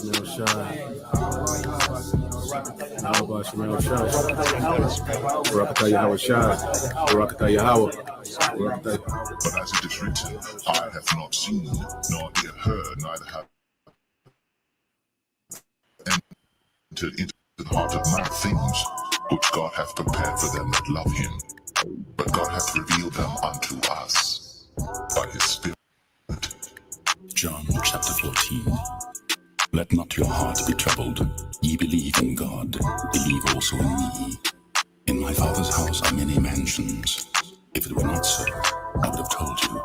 Shemel Shai. Yahweh Shemel Shai. Barakatah Yahweh Shai. Barakatah Yahweh. But as it is written, I have not seen, nor ear heard, neither have entered into the heart of man things which God hath prepared for them that love him. But God hath revealed them unto us by his Spirit. John chapter 14. Let not your heart be troubled. Ye believe in God, believe also in me. In my Father's house are many mansions. If it were not so, I would have told you.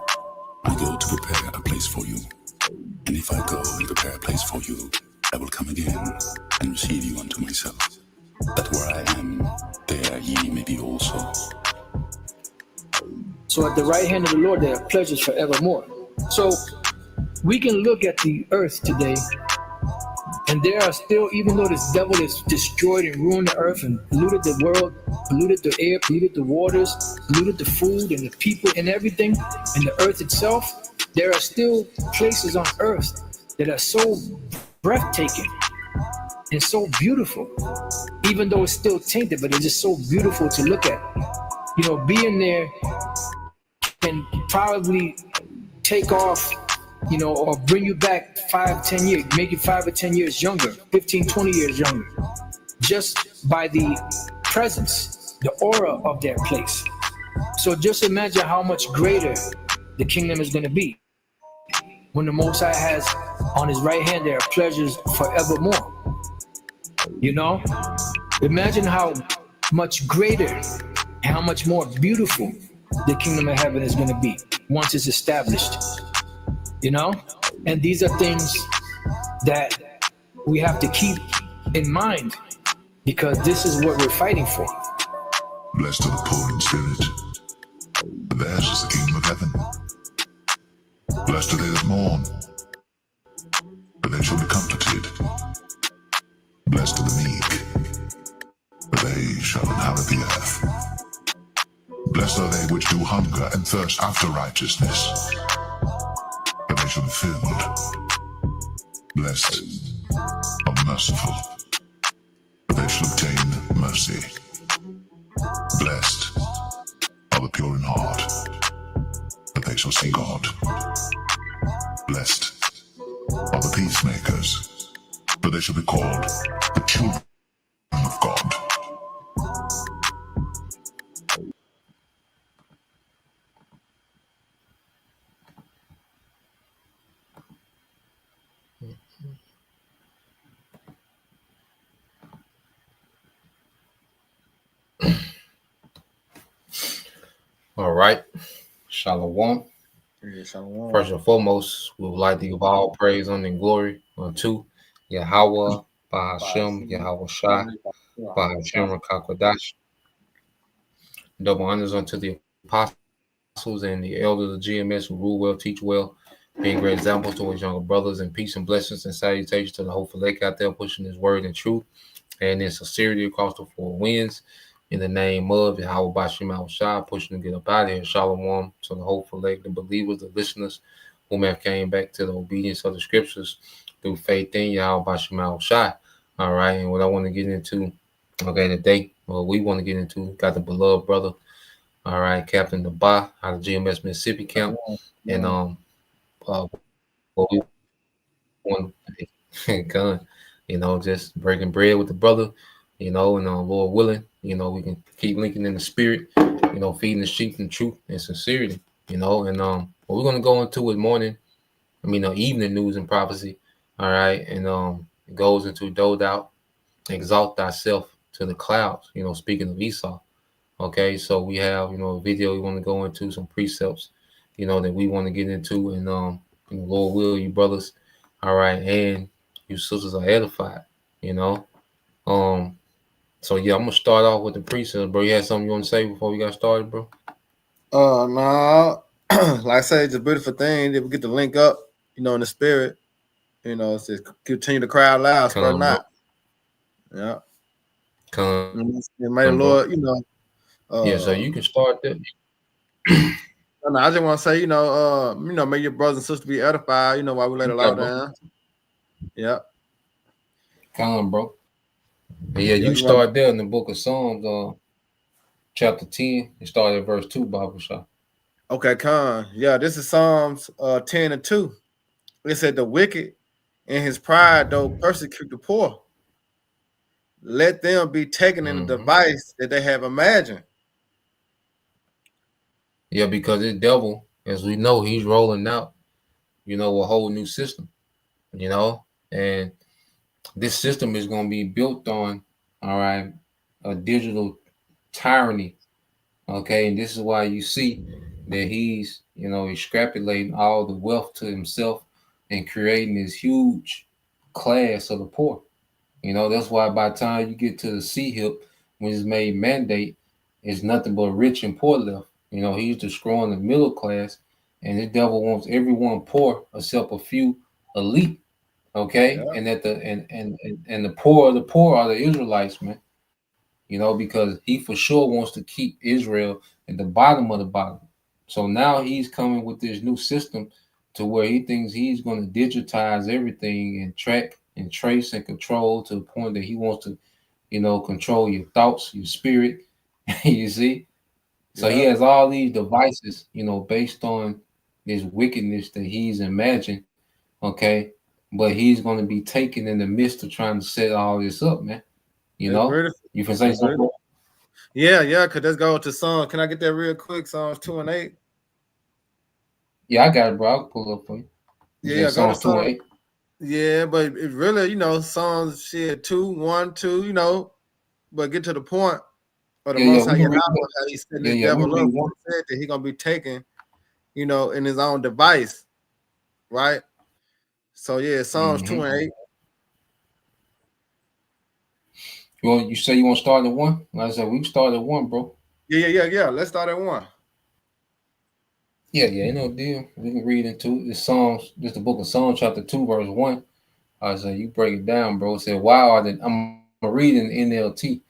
I go to prepare a place for you. And if I go and prepare a place for you, I will come again and receive you unto myself, that where I am, there ye may be also. So at the right hand of the Lord, there are pleasures forevermore. So we can look at the earth today, and there are still, even though this devil has destroyed and ruined the earth and polluted the world, polluted the air, polluted the waters, polluted the food and the people and everything, and the earth itself, there are still places on earth that are so breathtaking and so beautiful, even though it's still tainted, but it's just so beautiful to look at. You know, being there can probably take off, you know, or bring you back 5-10 years, make you 5 or 10 years younger, 15-20 years younger, just by the presence, the aura of that place. So just imagine how much greater the kingdom is going to be when the Most High has on his right hand there are pleasures forevermore. You know, imagine how much greater and how much more beautiful the kingdom of heaven is going to be once it's established. You know, and these are things that we have to keep in mind, because this is what we're fighting for. Blessed are the poor in spirit, for theirs is the kingdom of heaven. Blessed are they that mourn, for they shall be comforted. Blessed are the meek, for they shall inherit the earth. Blessed are they which do hunger and thirst after righteousness, for they shall be filled. Blessed are the merciful, for they shall obtain mercy. Blessed are the pure in heart, for they shall see God. Blessed are the peacemakers, for they shall be called the children of God. All right. Shalom. Shalom. First and foremost, we would like to give all praise, honor, and glory unto Yahweh, Bahashem, Yahweh Shai, Bahashem, Rakakwadash. Double honors unto the apostles and the elders of GMS who rule well, teach well, being great examples to his younger brothers, and peace and blessings and salutations to the hopeful lake out there pushing his word and truth and in sincerity across the four winds. In the name of Yahweh Bashim Shai, pushing to get up out of here. Shalom to the hopeful lake, the believers, the listeners who have came back to the obedience of the scriptures through faith in Yahweh Bashim Shai. All right, and what I want to get into, today, we want to get into, got the beloved brother, all right, Captain Daba out of GMS Mississippi camp, and what we want, gun, just breaking bread with the brother, and Lord willing, we can keep linking in the spirit, feeding the sheep in truth and sincerity, and what we're going to go into is evening news and prophecy, all right, and it goes into dole out, exalt thyself to the clouds, speaking of Esau. Okay, so we have, a video we want to go into, some precepts, that we want to get into, and Lord will, you brothers, all right, and you sisters are edified, So yeah, I'm gonna start off with the precepts, bro. You had something you want to say before we got started, bro? No, like I say, it's a beautiful thing that we get to link up, in the spirit, it's just continue to cry out loud, spare not. Yeah. May the Lord, yeah, so you can start that. I just want to say, may your brothers and sisters be edified, while we lay the law down. Yeah. Come on, bro. Yeah, you you want start there in the book of Psalms, chapter 10. You start at verse 2, Bible shot. okay, Con. Yeah, this is Psalms 10 and 2. It said, the wicked in his pride, though persecute the poor. Let them be taken in the device that they have imagined. Yeah, because this devil, as we know, he's rolling out, a whole new system, and this system is going to be built on, all right, a digital tyranny. Okay, and this is why you see that he's, extrapolating all the wealth to himself and creating this huge class of the poor. That's why by the time you get to the C hip, when it's made mandate, it's nothing but rich and poor left. He's destroying the middle class, and the devil wants everyone poor except a few elite. Okay, Yeah, and that and the poor of the poor are the Israelites, man. Because he for sure wants to keep Israel at the bottom of the bottom. So now he's coming with this new system to where he thinks he's going to digitize everything and track and trace and control to the point that he wants to, control your thoughts, your spirit. You see? So he yeah. has all these devices, based on this wickedness that he's imagined. Okay. But he's going to be taken in the midst of trying to set all this up, man. It's beautiful. You can say It's something. beautiful. Yeah, because let's go to Psalms. Can I get that real quick? Psalms 2 and 8. Yeah, I got it, bro. I'll pull up for you. Yeah, go to Psalms 2 and Psalms. 8. Yeah, but it really, Psalms shit 2, 1, 2, but get to the point of the Yeah, most we high can Yahweh, read that. how he's setting this Yeah, we devil read up. one. He said that he's gonna be taken, in his own device, right? So yeah, Psalms 2 and 8. You say you want to start at 1? Like I said, we can start at 1, bro. Yeah. Let's start at 1. Yeah, ain't no deal. We can read into this Psalms, just the book of Psalms, chapter 2, verse 1. I said, you break it down, bro. It said, why are I'm reading NLT.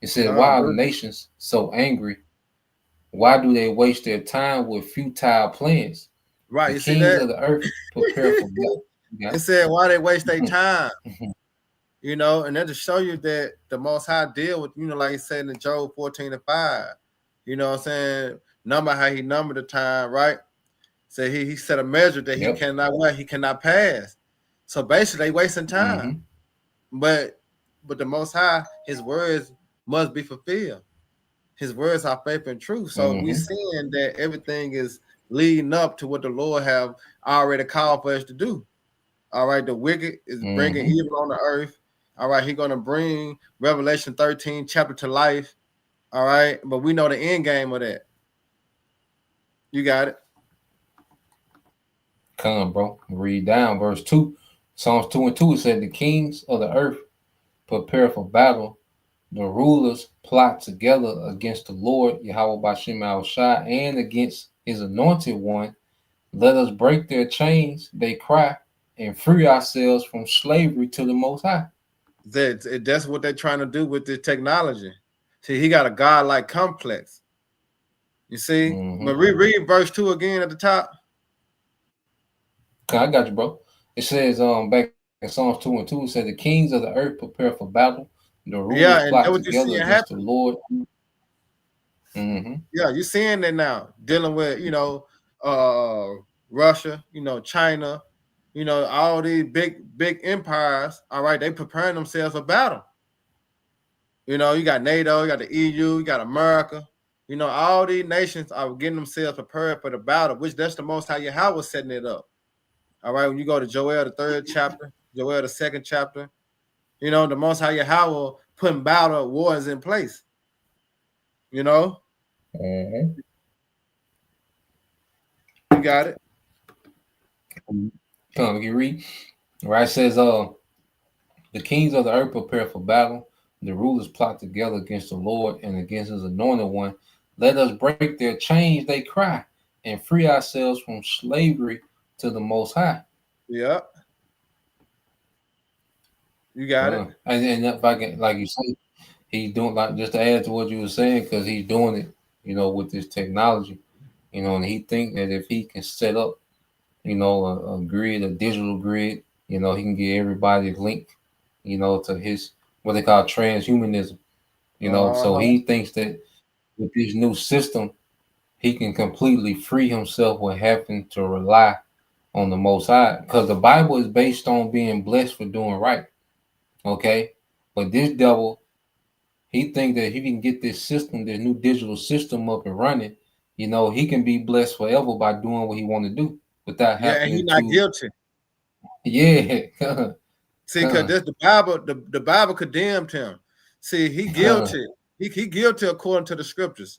It said, why are the nations so angry? Why do they waste their time with futile plans? Right, The you see kings that? of the earth prepare for battle. It said why they waste their time, and then to show you that the Most High deal with, like he said in Job 14 and 5, what I'm saying, number how he numbered the time, right? So he set a measure that he cannot pass. So basically they wasting time. But the Most High, his words must be fulfilled. His words are faith and truth. So we seeing that everything is leading up to what the Lord have already called for us to do. All right, the wicked is bringing evil on the earth. All right, he's going to bring Revelation 13 chapter to life. All right, but we know the end game of that. You got it. Come, bro. Read down verse 2. Psalms 2 and 2, it said, the kings of the earth prepare for battle. The rulers plot together against the Lord, Yahweh Bashem Al Shai, and against his anointed one. Let us break their chains, they cry, and free ourselves from slavery to the Most High. That's what they're trying to do with this technology. See, he got a godlike complex. You see? But read verse 2 again at the top. Okay, I got you, bro. It says back in Psalms 2 and 2, it said the kings of the earth prepare for battle. The rulers plot together against the Lord. Yeah, you're seeing that now, dealing with Russia, China, all these big empires. All right, they preparing themselves for battle. You got NATO, you got the EU, you got America. All these nations are getting themselves prepared for the battle, which that's the Most High Yahweh was setting it up. All right, when you go to Joel, the 3rd chapter, Joel, the 2nd chapter, the Most High Yahweh putting battle wars in place. You got it. Come, you read. Right, it says, the kings of the earth prepare for battle. The rulers plot together against the Lord and against his anointed one. Let us break their chains, they cry, and free ourselves from slavery to the Most High. Yeah. You got it. And if I can, like you say, he's doing, like, just to add to what you were saying, because he's doing it, with this technology, and he think that if he can set up, a grid, a digital grid, he can get everybody linked, to his what they call transhumanism. So Uh-huh. he thinks that with this new system, he can completely free himself with having to rely on the Most High, because the Bible is based on being blessed for doing right. Okay, but this devil, he think that if he can get this system, this new digital system up and running, he can be blessed forever by doing what he want to do without Yeah, and he having not to. guilty. Yeah, See, because this the Bible, the Bible condemned him. See, he con, guilty. He guilty according to the scriptures.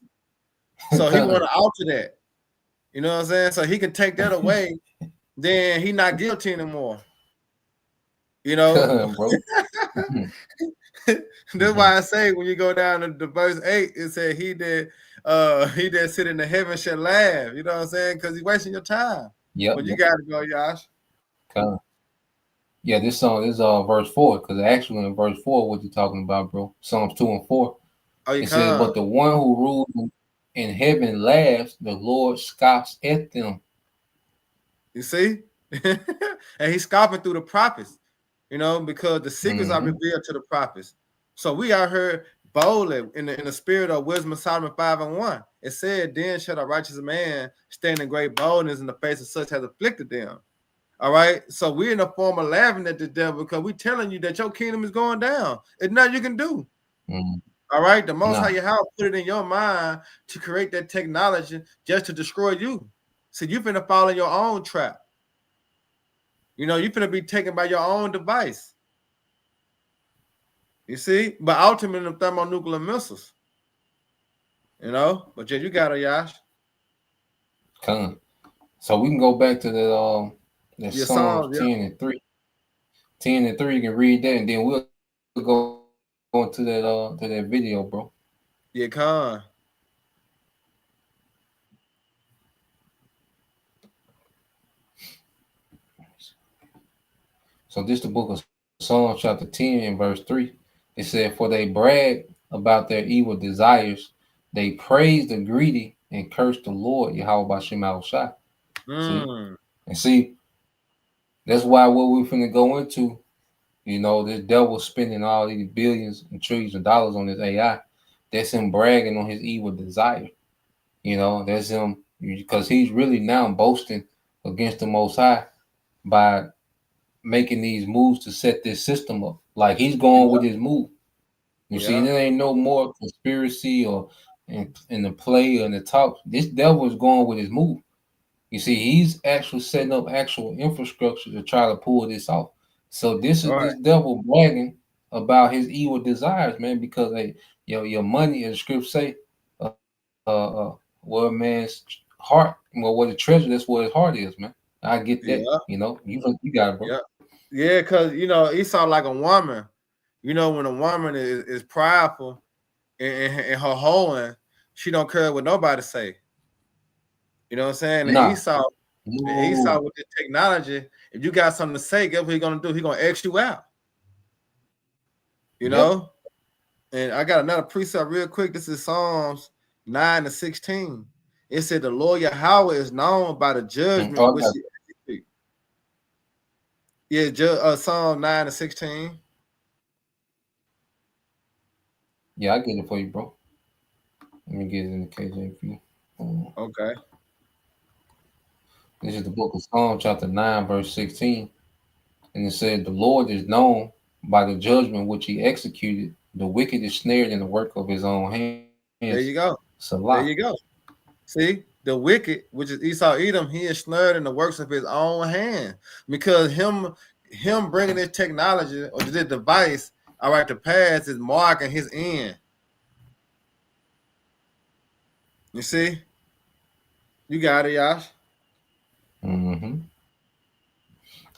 So he want con, to alter that. You know what I'm saying? So he can take that away, then he not guilty anymore. You know? bro. That's why I say when you go down to verse 8, it said he that sit in the heaven shall laugh. You know what I'm saying? Because he's wasting your time. Yep, But you yep. gotta go, Josh. Con. Yeah, this song is verse 4, because actually in verse 4, what you talking about, bro? Psalms 2 and 4. Oh, you It says, come. but the one who rules in heaven laughs, the Lord scoffs at them. You see? And he's scoffing through the prophets, because the secrets are revealed to the prophets. So we are here boldly in the spirit of wisdom of Solomon 5 and 1. It said, then shall a righteous man stand in great boldness in the face of such as afflicted them. All right. So we're in the form of laughing at the devil because we're telling you that your kingdom is going down. It's nothing you can do. All right. The Most High Yahweh put it in your mind to create that technology just to destroy you. So you're finna fall in your own trap. You're finna be taken by your own device. You see? But ultimately, the thermonuclear missiles. But yeah, you got it, Yash. Con. So we can go back to that Your Psalms Psalms, 10 and 3. 10 and 3, you can read that, and then we'll go into that video, bro. Yeah, con. So this is the book of Psalms chapter 10 and verse 3. It said, for they brag about their evil desires, they praise the greedy and curse the Lord, Yahweh Bashem Shai. See, that's why what we're finna go into, this devil spending all these billions and trillions of dollars on this AI. That's him bragging on his evil desire. That's him, because he's really now boasting against the Most High by making these moves to set this system up. Like he's going with his move. You see, there ain't no more conspiracy or in the play or in the talk. This devil is going with his move. You see, he's actually setting up actual infrastructure to try to pull this off. So this is this devil bragging about his evil desires, man, because your money, as the script say, what a man's heart, what the treasure, that's where his heart is, man. I get that. You got it, bro. Yeah, because Esau like a woman. When a woman is prideful and her hoeing, she don't care what nobody say. You know what I'm saying? And Esau with the technology, if you got something to say, guess what he's gonna do? He's gonna X you out. And I got another precept real quick. This is Psalms 9 to 16. It said the Lord Yahweh is known by the judgment which he executes. Yeah, Psalm 9 to 16. Yeah, I get it for you, bro. Let me get it in the KJV. Okay. This is the book of Psalm, chapter 9, verse 16. And it said, the Lord is known by the judgment which he executed. The wicked is snared in the work of his own hands. There you go. Salah. There you go. See, the wicked, which is Esau Edom, he is snared in the works of his own hand. Because him bringing this technology or this device, all right, to pass is marking his end. You see? You got it, Yash.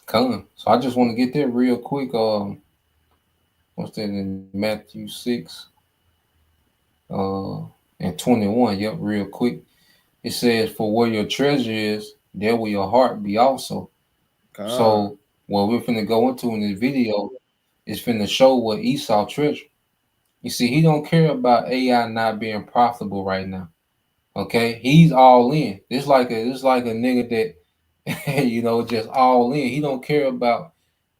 Come. So I just want to get there real quick. What's that in Matthew 6 and 21? Yep, real quick. It says, for where your treasure is, there will your heart be also. So what we're finna go into in this video is finna show what Esau treasure. You see, he don't care about AI not being profitable right now. Okay, he's all in. It's like a nigga that just all in. He don't care about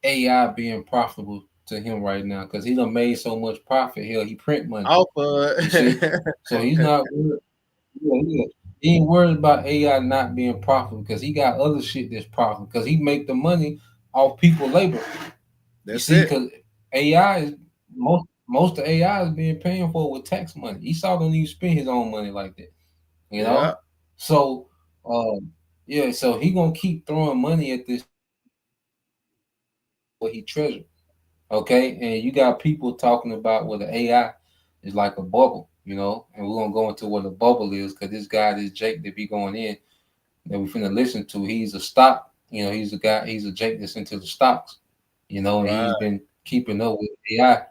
AI being profitable. to him right now because he done made so much profit. Hell, he print money. Alpha. You see, so he's not. He ain't worried about AI not being profitable because he got other shit that's profitable because he make the money off people labor. You That's see, it. because AI is most of AI is being paid for with tax money. Esau don't even spend his own money like that. You Yeah. know, so yeah, so he gonna keep throwing money at this what he treasure. Okay, and you got people talking about what the AI is like a bubble, you know, and we're gonna go into what a bubble is because this guy, this Jake that be going in that we finna listen to, he's a stock, you know, he's a guy, he's a Jake that's into the stocks, you know, and Right. he's been keeping up with AI,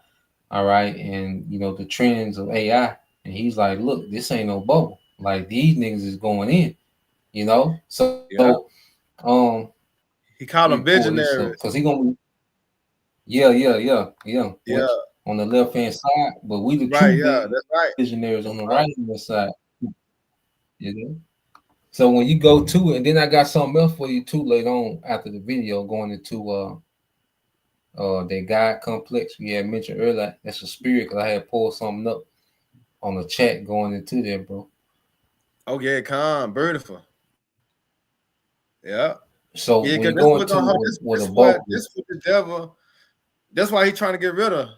all right, and you know the trends of AI, and he's like, look, this ain't no bubble, like these niggas is going in, you know, so Yeah. um, He called let them me pull this up visionaries. because he gonna be yeah. Yeah. Which on the left hand side, but we the Right. true Yeah. That's right. visionaries on That's the right. right hand side. You know. So when you go to it, and then I got something else for you too later on after the video, going into that God complex we had mentioned earlier. That's a spirit because I had pulled something up on the chat going into there, bro. Oh yeah, calm, beautiful. Yeah. So Yeah, when because you this go what into gonna what a bubble is, this what the devil. That's why he's trying to get rid of,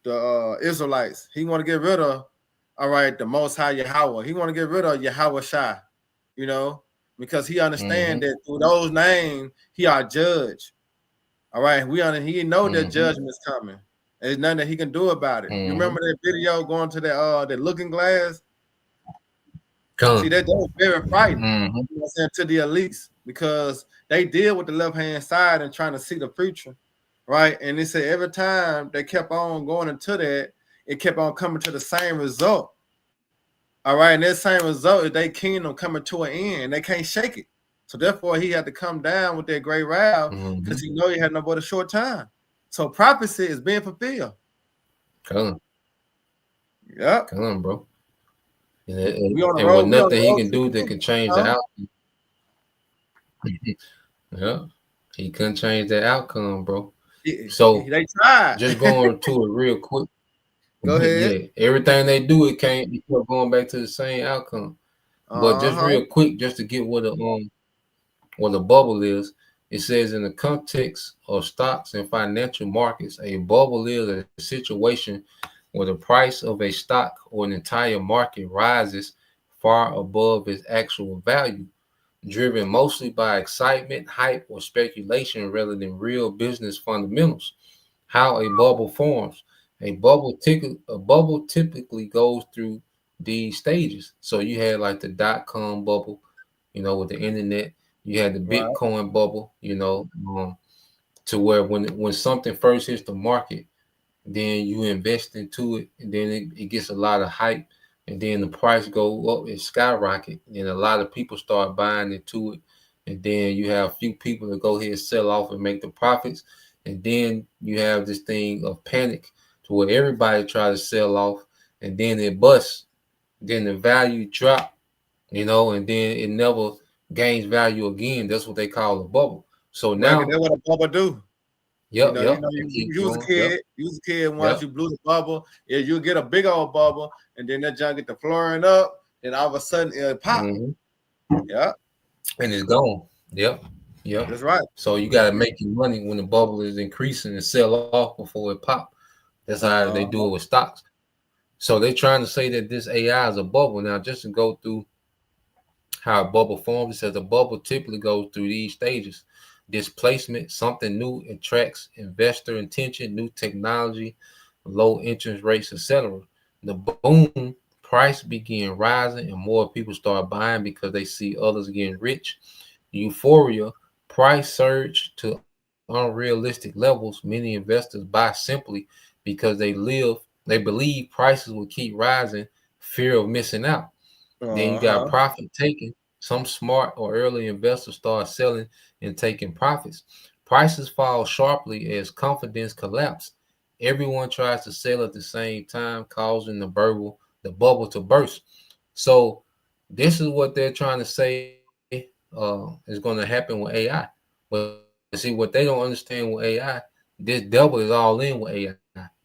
the Israelites. He want to get rid of, all right, the Most High Yahweh. He want to get rid of Yahweh Shai, you know, because he understand mm-hmm, that through those names he our judge. All right, he know that mm-hmm, judgment is coming. And there's nothing that he can do about it. You mm-hmm. remember that video going to that looking glass? See, Come, that was very frightening, mm-hmm, you know what I'm saying, to the elites because they deal with the left hand side and trying to see the preacher, right? And they said every time they kept on going into that, it kept on coming to the same result. All right, and that same result is they kingdom coming to an end. They can't shake it. So therefore, he had to come down with that great wrath mm-hmm. because he know he had no but a short time. So prophecy is being fulfilled. Come, Yep. come, bro. We on the And with road. We on the nothing he road can to do the that kingdom. can change the Huh? outcome. Yeah, he couldn't change the outcome, bro. So They tried. just going to it real quick. Go ahead. Yeah, everything they do, it can't be going back to the same outcome. But just Uh-huh. real quick, just to get what a bubble is, it says in the context of stocks and financial markets, a bubble is a situation where the price of a stock or an entire market rises far above its actual value, driven mostly by excitement, hype, or speculation rather than real business fundamentals. How a bubble forms. A bubble typically goes through these stages. So you had like the dot-com bubble, you know, with the internet. You had the Right. Bitcoin bubble, you know, to where when something first hits the market, then you invest into it, and then it gets a lot of hype, and then the price go up, it skyrocket, and a lot of people start buying into it, and then you have a few people that go ahead and sell off and make the profits, and then you have this thing of panic to where everybody tries to sell off, and then it busts, then the value drop, you know, and then it never gains value again. That's what they call a bubble. So Right, 'cause now, that's what a bubble do. yep, yep, You it keeps use a going, yep, kid, once yep. you blew the bubble, yeah, you get a big old bubble, and then that junk get the flooring up, and all of a sudden it pop. Mm-hmm. Yeah, And it's gone. Yep. Yep. that's right. So you got to make your money when the bubble is increasing and sell off before it pop. That's how they do Uh-huh. it with stocks. So they're trying to say that this AI is a bubble. Now, just to go through how a bubble forms, it says a bubble typically goes through these stages: displacement, something new attracts investor attention, new technology, low interest rates, etc. The boom, price begin rising, and more people start buying because they see others getting rich. Euphoria, price surge to unrealistic levels. Many investors buy simply because they believe prices will keep rising, fear of missing out. Then you got Uh-huh. profit taking. Some smart or early investors start selling and taking profits. Prices fall sharply as confidence collapse. Everyone tries to sell at the same time, causing the bubble to burst. So this is what they're trying to say is going to happen with AI. But see, what they don't understand with AI, this devil is all in with AI.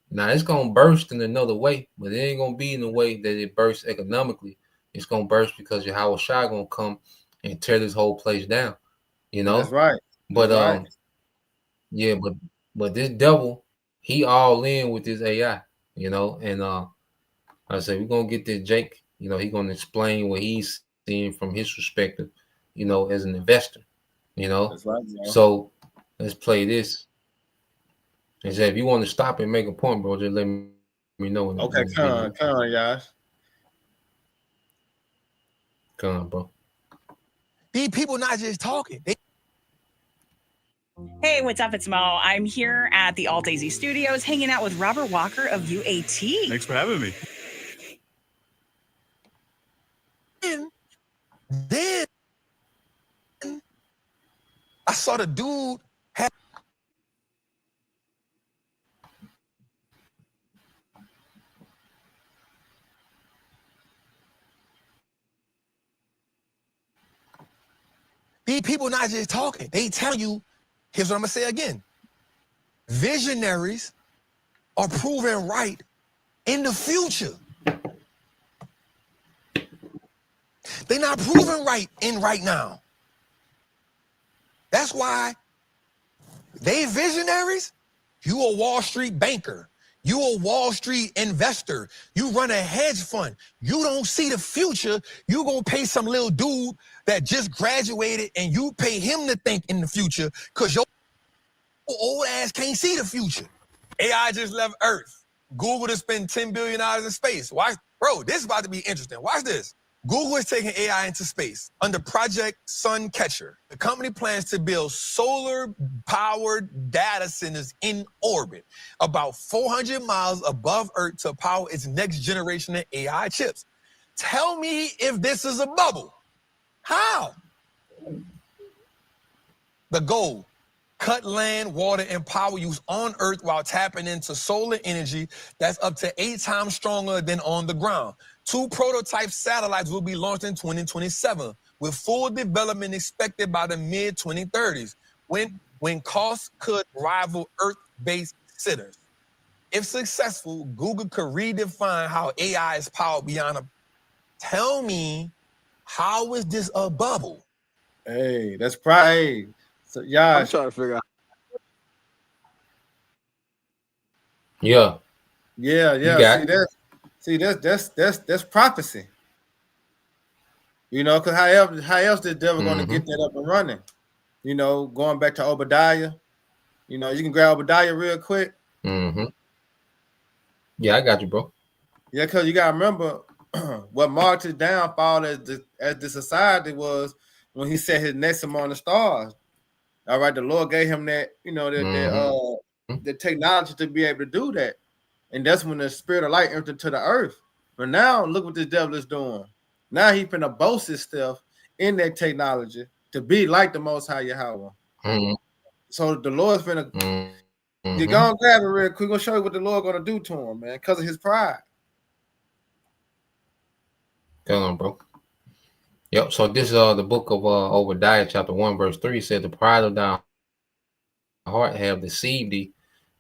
Now it's gonna burst in another way, but it ain't gonna be in the way that it bursts economically. It's gonna burst because Yahweh Shai gonna come and tear this whole place down. You know? That's right. But That's right. yeah, but this devil, he all in with this AI, you know, and I said we're gonna get this Jake, you know, he gonna explain what he's seeing from his perspective, you know, as an investor, you know. That's right, bro. So let's play this. And say if you want to stop and make a point, bro, just let me know. Okay, come on, Yash. Come on, bro. These people not just talking. Hey, what's up? It's Mo. I'm here at the Alt AZ Studios hanging out with Robert Walker of UAT. Thanks for having me. Then I saw the dude have these people not just talking. They tell you, here's what I'm gonna say again. Visionaries are proven right in the future. They're not proven right in right now. That's why they visionaries. You a Wall Street banker. You a Wall Street investor. You run a hedge fund. You don't see the future. You gonna pay some little dude that just graduated and you pay him to think in the future because your old ass can't see the future. AI just left Earth. Google to spend $10 billion in space. Why? Bro, this is about to be interesting. Watch this. Google is taking AI into space under Project Suncatcher. The company plans to build solar-powered data centers in orbit about 400 miles above Earth to power its next generation of AI chips. Tell me if this is a bubble. How? The goal: cut land, water, and power use on Earth while tapping into solar energy that's up to 8 times stronger than on the ground. 2 prototype satellites will be launched in 2027, with full development expected by the mid-2030s, when costs could rival Earth-based sitters. If successful, Google could redefine how AI is powered beyond a... Tell me, how is this a bubble? Hey, that's probably... So, Yash, I'm trying to figure out. Yeah. Yeah. That's prophecy. You know, because how else the devil gonna get that up and running? You know, going back to Obadiah. You know, you can grab Obadiah real quick. Yeah, I got you, bro. Yeah, because you gotta remember what marked his downfall as the society was when he set his nest among the stars. All right, the Lord gave him that, you know, the technology to be able to do that. And that's when the spirit of light entered into the earth. But now, look what this devil is doing. Now he finna boast himself in that technology to be like the Most High Yahweh. So the Lord's finna... You go and grab it real quick. We're gonna show you what the Lord gonna do to him, man, because of his pride. Come on, bro. Yep. So this is the book of Obadiah, chapter 1, verse 3 said, "The pride of thy heart have deceived thee,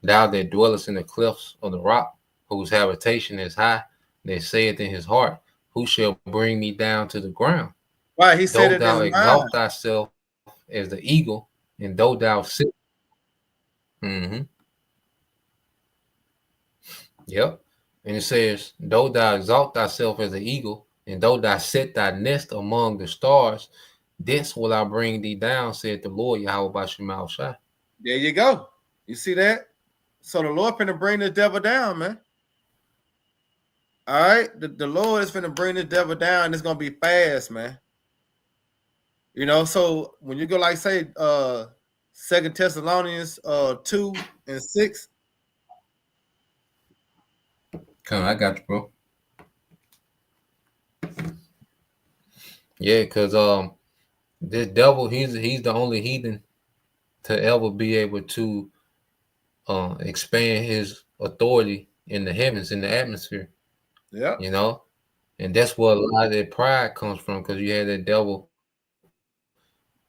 thou that dwellest in the cliffs of the rock, whose habitation is high, that saith in his heart, who shall bring me down to the ground? Right, he said though it thou in exalt mind. thyself as the eagle, and though thou sit." Yep. And it says, "Though thou exalt thyself as an eagle, and though thou set thy nest among the stars, this will I bring thee down, said the Lord Yahweh Bashim Shai." There you go. You see that? So the Lord finna bring this devil down, man. All right, the Lord is finna bring this devil down. It's gonna be fast, man. You know, so when you go like say 2 Thessalonians 2:6. Come on, I got you, bro. Yeah, because this devil, he's the only heathen to ever be able to expand his authority in the heavens, in the atmosphere. Yeah. You know, and that's where a lot of that pride comes from, because you had that devil,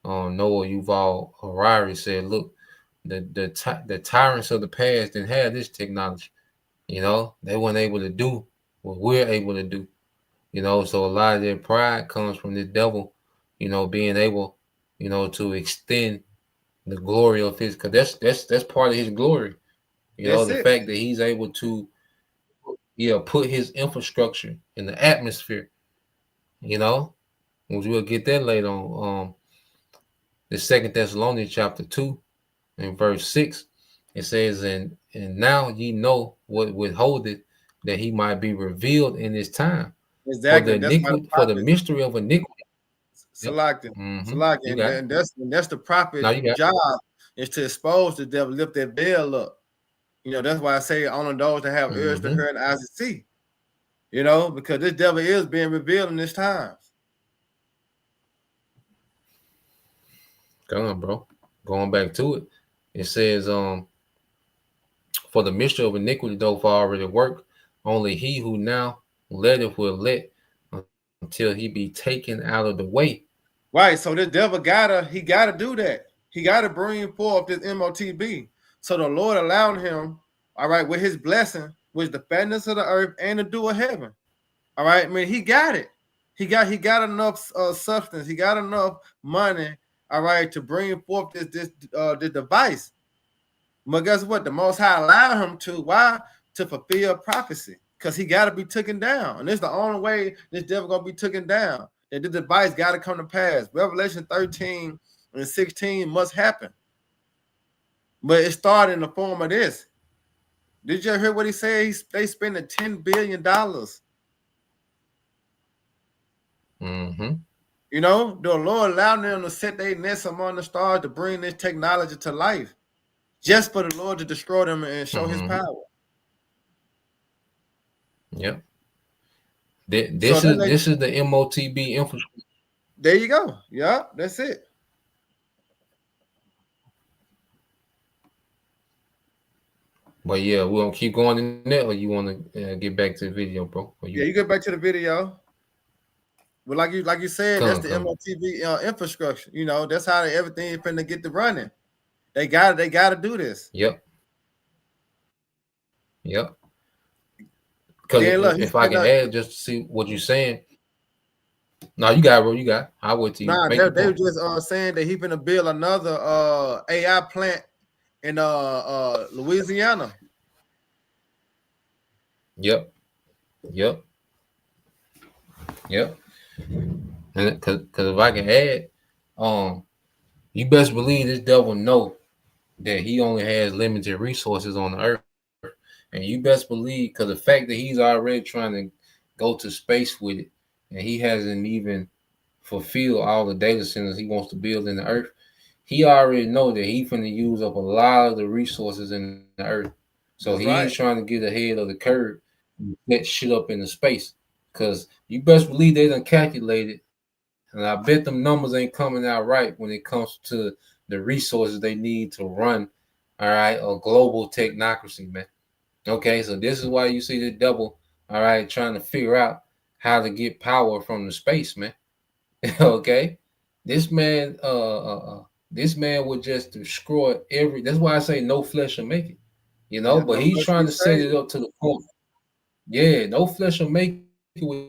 Noah Yuval Harari said, "Look, the tyrants of the past didn't have this technology. You know, they weren't able to do what we're able to do. You know, so a lot of their pride comes from the devil. You know, being able, you know, to extend the glory of his, because that's part of his glory. You know, That's the it. fact that he's able to, put his infrastructure in the atmosphere. You know, which we'll get that later on. The Second Thessalonians chapter 2 and verse 6, it says, and now ye know what withholdeth, that he might be revealed in his time. For the Exactly. That's why the iniquity, for the prophet mystery of iniquity. Yep. Salaki. Mm-hmm. Salaki. You got it. And that's the prophet Now you got it. job, is to expose the devil, lift that veil up. You know, that's why I say only those that have ears to hear and eyes to see. You know, because this devil is being revealed in this times. Come on, bro. Going back to it. It says, for the mystery of iniquity doth already work, only he who now letteth will let until he be taken out of the way. Right. So this devil gotta do that. He gotta bring forth this MOTB. So the Lord allowed him, all right, with his blessing, with the fatness of the earth and the dew of heaven. All right. I mean, he got it. He got enough substance. He got enough money, all right, to bring forth this device. But guess what? The Most High allowed him to. Why? To fulfill prophecy. Because he got to be taken down. And it's the only way this devil going to be taken down. That the device got to come to pass. Revelation 13 and 16 must happen. But it started in the form of this. Did you hear what he said? They spending $10 billion. Mm-hmm. You know, the Lord allowed them to set their nets among the stars to bring this technology to life. Just for the Lord to destroy them and show his power. Yep. This is the MOTB infrastructure. There you go. Yeah, that's it. But yeah, we're gonna keep going in there, or you want to get back to the video, bro? You get back to the video. But like you said, that's the MOTV infrastructure. You know, that's how everything is finna get to running. They got to do this. Yep. Because if I can add just to see what you're saying. No, you got it, bro. You got it. I'll wait till you make your they were point. just saying that he finna build another AI plant in Louisiana. Yep. And because if I can add, you best believe this devil know that he only has limited resources on the earth, and you best believe, because the fact that he's already trying to go to space with it, and he hasn't even fulfilled all the data centers he wants to build in the earth, he already know that he's finna use up a lot of the resources in the earth. So he's trying to get ahead of the curve and get shit up into space. Because you best believe they done calculated, and I bet them numbers ain't coming out right when it comes to the resources they need to run, all right, a global technocracy, man. Okay, so this is why you see the devil, all right, trying to figure out how to get power from the space, man. Okay, this man would just destroy every. That's why I say no flesh will make it, you know. But he's trying to set it up to the point. Yeah, no flesh will make it with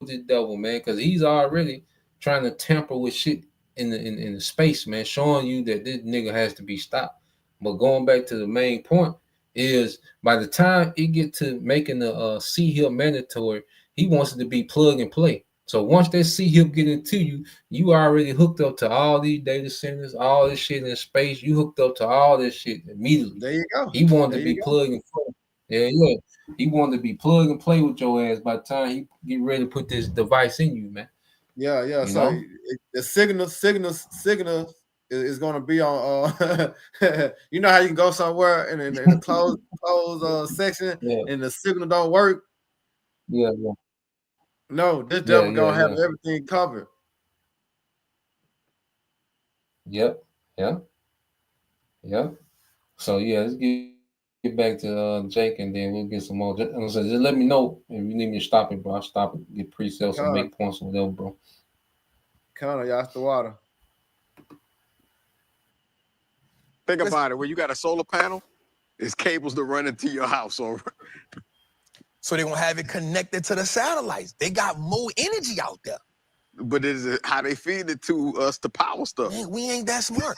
the devil, man, because he's already trying to tamper with shit in the space, man, showing you that this nigga has to be stopped. But going back to the main point is, by the time it get to making the C hill mandatory, he wants it to be plug and play. So once that C hill get into you, you already hooked up to all these data centers, all this shit in space. You hooked up to all this shit immediately. There you go. He wanted to be plug and play. Yeah. He wanted to be plug and play with your ass by the time he get ready to put this device in you, man. Yeah. You So know? the signal is going to be on. You know how you can go somewhere in the closed section and the signal don't work. Yeah. No, this devil gonna have everything covered. Yep. So let's get back to Jake, and then we'll get some more. Just let me know if you need me to stop it, bro. I'll stop it, get pre-sales and make points or whatever, bro. Y'all the water. Think about it. When you got a solar panel, it's cables that run into your house. So they're going to have it connected to the satellites. They got more energy out there. but is it how they feed it to us to power stuff? Man, we ain't that smart.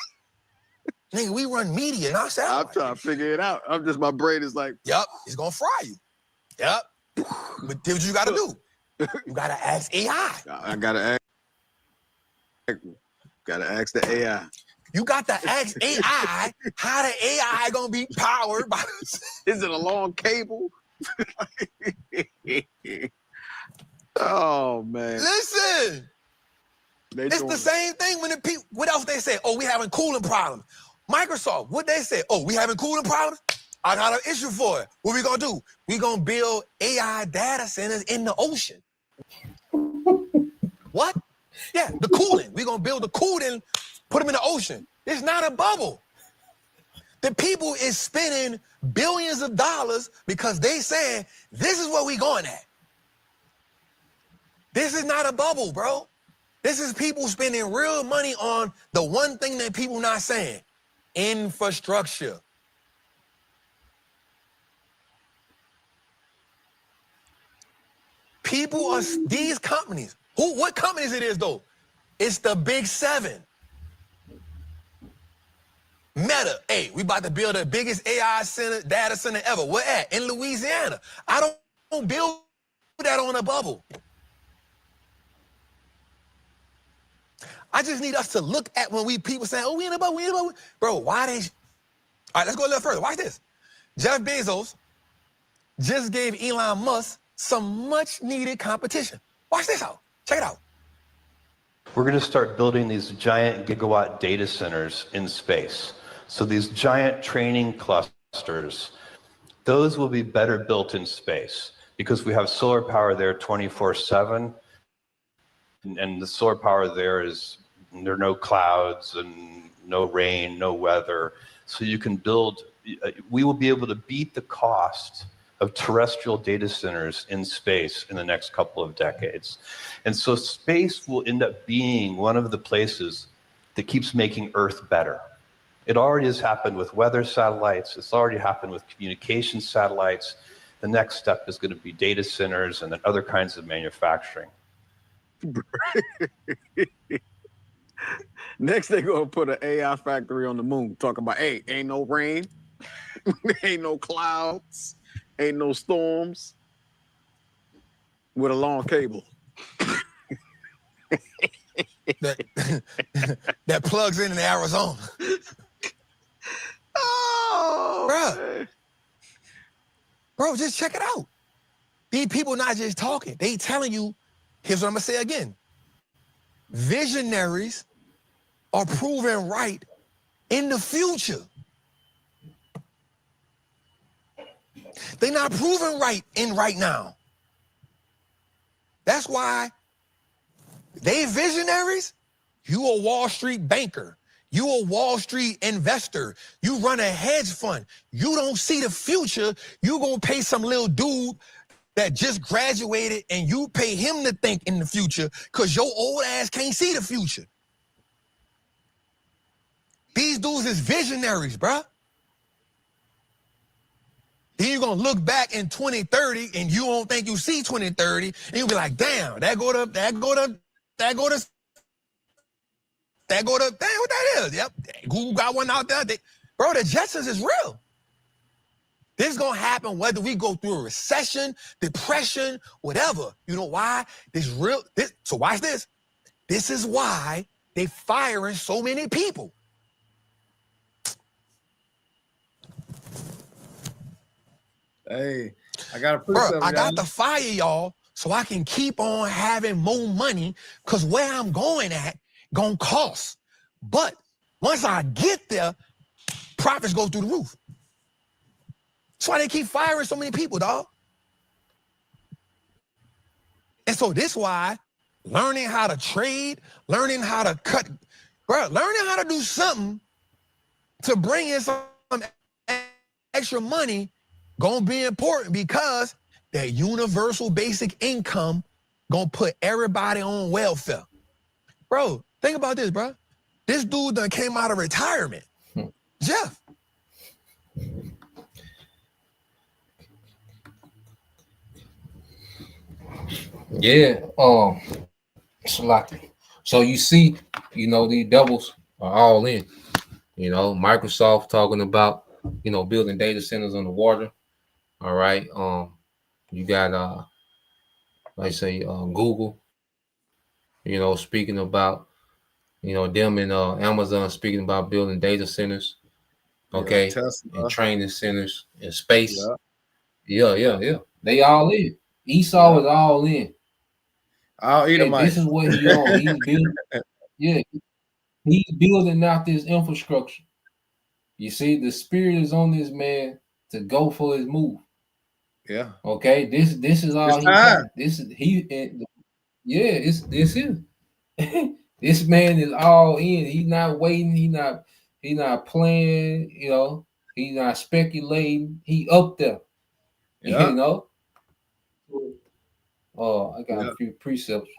Nigga, we run media, not satellites. I'm trying to figure it out. My brain is like, Yep, it's going to fry you. Yep. But here's what you got to do. You got to ask AI. I got to ask the AI. You got to ask AI how the AI going to be powered by... Is it a long cable? Oh, man. Listen. It's the same thing when the people... What else they say? Oh, we having cooling problems. Microsoft, what they say? Oh, we having cooling problems? I got an issue for it. What we going to do? We going to build AI data centers in the ocean. What? Yeah, the cooling. We're going to build the cooling, put them in the ocean. It's not a bubble. The people is spending billions of dollars because they saying, this is where we going at. This is not a bubble, bro. This is people spending real money on the one thing that people not saying, infrastructure. People are, these companies, what companies it is though? It's the big seven. Meta, hey, we about to build the biggest AI center, data center ever. Where at? In Louisiana. I don't build that on a bubble. I just need us to look at when people say, oh, we in a bubble, we in a bubble. Bro, why they... All right, let's go a little further. Watch this. Jeff Bezos just gave Elon Musk some much-needed competition. Watch this out. Check it out. We're going to start building these giant gigawatt data centers in space. So these giant training clusters, those will be better built in space because we have solar power there 24/7. And the solar power there are no clouds and no rain, no weather. So you can build, we will be able to beat the cost of terrestrial data centers in space in the next couple of decades. And so space will end up being one of the places that keeps making Earth better. It already has happened with weather satellites. It's already happened with communication satellites. The next step is going to be data centers and then other kinds of manufacturing. Next, they're going to put an AI factory on the moon. Talking about, hey, ain't no rain, ain't no clouds, ain't no storms, with a long cable. that plugs in Arizona. Oh, bro. Bro, just check it out. These people not just talking. They telling you, here's what I'm going to say again. Visionaries are proven right in the future. They're not proven right in right now. That's why they visionaries. You a Wall Street banker. You a Wall Street investor. You run a hedge fund. You don't see the future. You gonna pay some little dude that just graduated and you pay him to think in the future because your old ass can't see the future. These dudes is visionaries, bruh. Then you're going to look back in 2030 and you won't think you see 2030 and you'll be like, damn, damn, what that is? Yep, Google got one out there. Bro, the Jetsons is real. This is going to happen whether we go through a recession, depression, whatever. You know why? So watch this. This is why they firing so many people. Hey, I got to prove Bro, something. I got to fire y'all so I can keep on having more money because where I'm going at gonna cost. But once I get there, profits go through the roof. That's why they keep firing so many people, dog. And so this why learning how to trade, learning how to cut, bro, learning how to do something to bring in some extra money gonna be important because that universal basic income gonna put everybody on welfare. Bro, think about this, bro. This dude done came out of retirement. Jeff. Yeah. So you see, these devils are all in. Microsoft talking about, building data centers on the water. All right. You got like say Google, speaking about, them and Amazon speaking about building data centers, Yeah, okay, and Tesla. training centers in space. Yeah, Yeah. They all in. Esau yeah. is all in. I'll eat a Okay, this mice. is what he on. He's building. Yeah, he's building out this infrastructure. You see, the spirit is on this man to go for his move. Yeah, Okay, this is it's all he time. got. This is he. Yeah, this is. This man is all in. He's not waiting. He not playing. He's not speculating. He up there. Yeah, You know. Oh, I got a yeah, few precepts.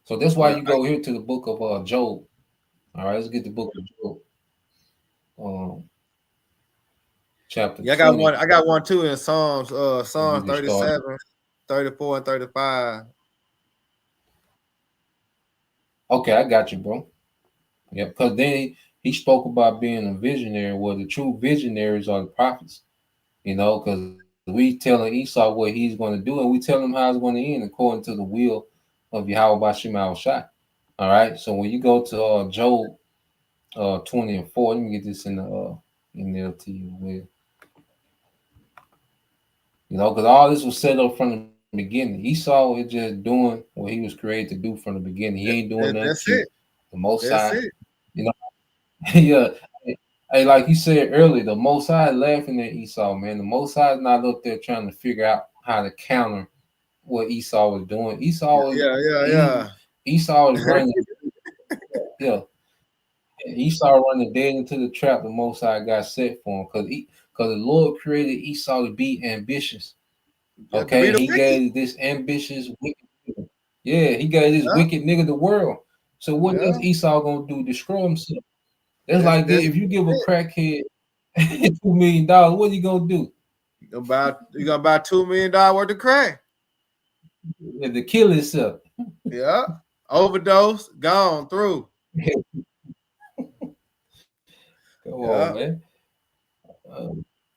So that's why yeah. you go here to the book of Job. All right, let's get the book of Job. Chapter Yeah, I got 20. one. I got one too in Psalms. And you Psalms can start. 37, 34, and 35. Okay, I got you, bro. Yeah, because then he spoke about being a visionary. Well, the true visionaries are the prophets, because we telling Esau what he's going to do, and we tell him how it's going to end according to the will of Yahweh Bashim Al Shai. All right. So when you go to Job 20 and 4, let me get this in the LT with because all this was set up from the beginning. Esau is just doing what he was created to do from the beginning. He ain't doing nothing That's cute. it. The Most That's High, it. yeah. Hey, like you said earlier, the Most High laughing at Esau, man. The Most High is not up there trying to figure out how to counter what Esau was doing. Yeah. Esau was running, yeah. Esau running dead into the trap the Most High got set for him because the Lord created Esau to be ambitious. Yeah, to be Okay, the he wicked. gave this ambitious wicked nigga. Yeah, he gave this Yeah, wicked nigga the world. So what yeah. else Esau gonna do? Destroy himself. That's That's like that's if you give a it. crackhead $2 million, what are you gonna do? You gonna buy $2 million worth of crack. To kill himself. Yeah. Overdose, gone through. Come on, Yeah. man.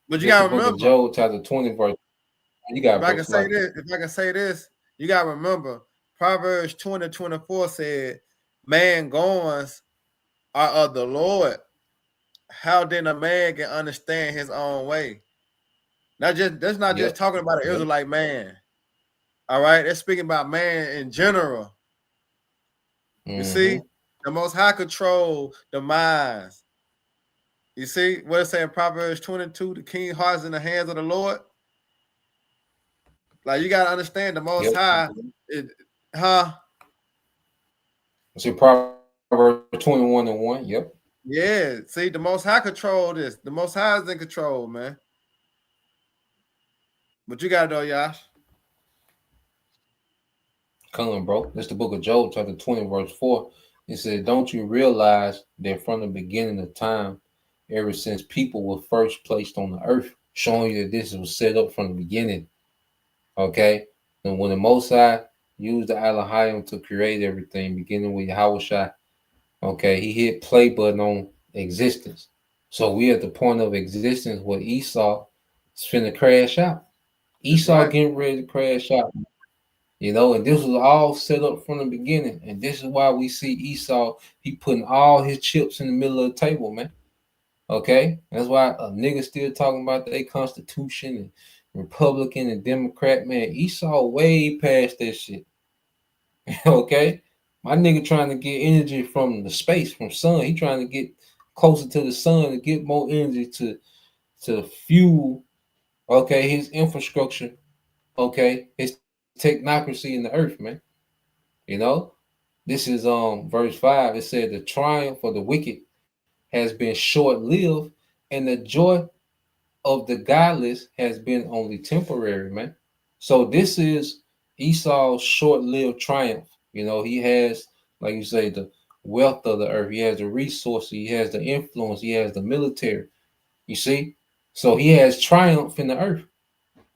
But you This the gotta book of remember, Job, chapter 20, verse. You got verse like if I can say this, you gotta remember Proverbs 20:24 said, man goings are of the Lord. How then a man can understand his own way? That's not just yep, talking about an yep, Israelite man. All right, it's speaking about man in general. You see, mm-hmm. the Most High control the minds. You see what it saying in Proverbs 22, the king heart is in the hands of the Lord. Like you gotta understand the Most Yep. High, huh? So Proverbs 21 and 1. Yep. Yeah, see, the Most High control this. The Most High is in control, man. But you gotta know, Yash. Come on, bro. That's the book of Job, chapter 20, verse 4. It said, don't you realize that from the beginning of time, ever since people were first placed on the earth, showing you that this was set up from the beginning. Okay? And when the Most High used the Elohim to create everything, beginning with Yahweh, okay, he hit play button on existence. So we at the point of existence where Esau is finna crash out. That's Esau right. getting ready to crash out. And this was all set up from the beginning. And this is why we see Esau, he putting all his chips in the middle of the table, man. Okay? That's why a nigga still talking about their constitution and Republican and Democrat, man. Esau way past that shit. Okay? My nigga trying to get energy from the space, from sun. He trying to get closer to the sun to get more energy to fuel, okay, his infrastructure, okay, his technocracy in the earth, man. This is verse 5. It said the triumph of the wicked has been short-lived, and the joy of the godless has been only temporary, man. So this is Esau's short-lived triumph. He has, like you say, the wealth of the earth. He has the resources. He has the influence. He has the military. You see? So he has triumph in the earth.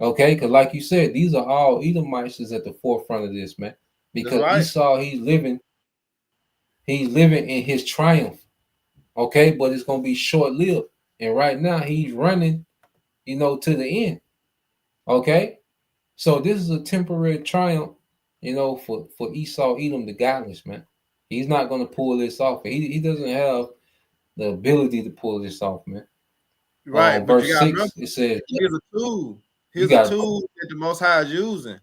Okay? Because like you said, these are all Edomites is at the forefront of this, man. That's Because right. Esau, he's living in his triumph. Okay? But it's going to be short-lived. And right now, he's running, to the end. Okay? So this is a temporary triumph, for Esau, Edom, the godless, man. He's not going to pull this off. He doesn't have the ability to pull this off, man. Right, but you Verse gotta remember, 6, it says, here's a tool. you Here's a got tool that the Most High is using.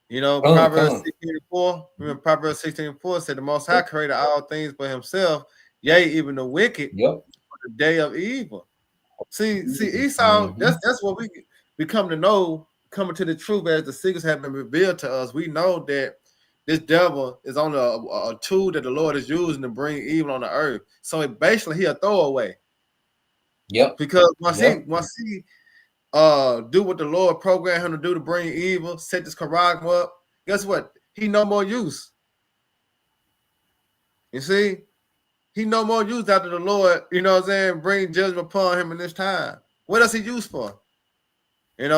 come. Proverbs 16:4. Remember, Proverbs 16:4 said the Most High created all things for himself, yea, even the wicked Yep. for the day of evil. See, Esau, that's what we come to know, coming to the truth as the secrets have been revealed to us. We know that this devil is on a tool that the Lord is using to bring evil on the earth. So basically he a throwaway. Yep. Because once he do what the Lord programmed him to do to bring evil, set this Quran up, guess what? He no more use. You see? He no more use after the Lord, bring judgment upon him in this time. What else he used for?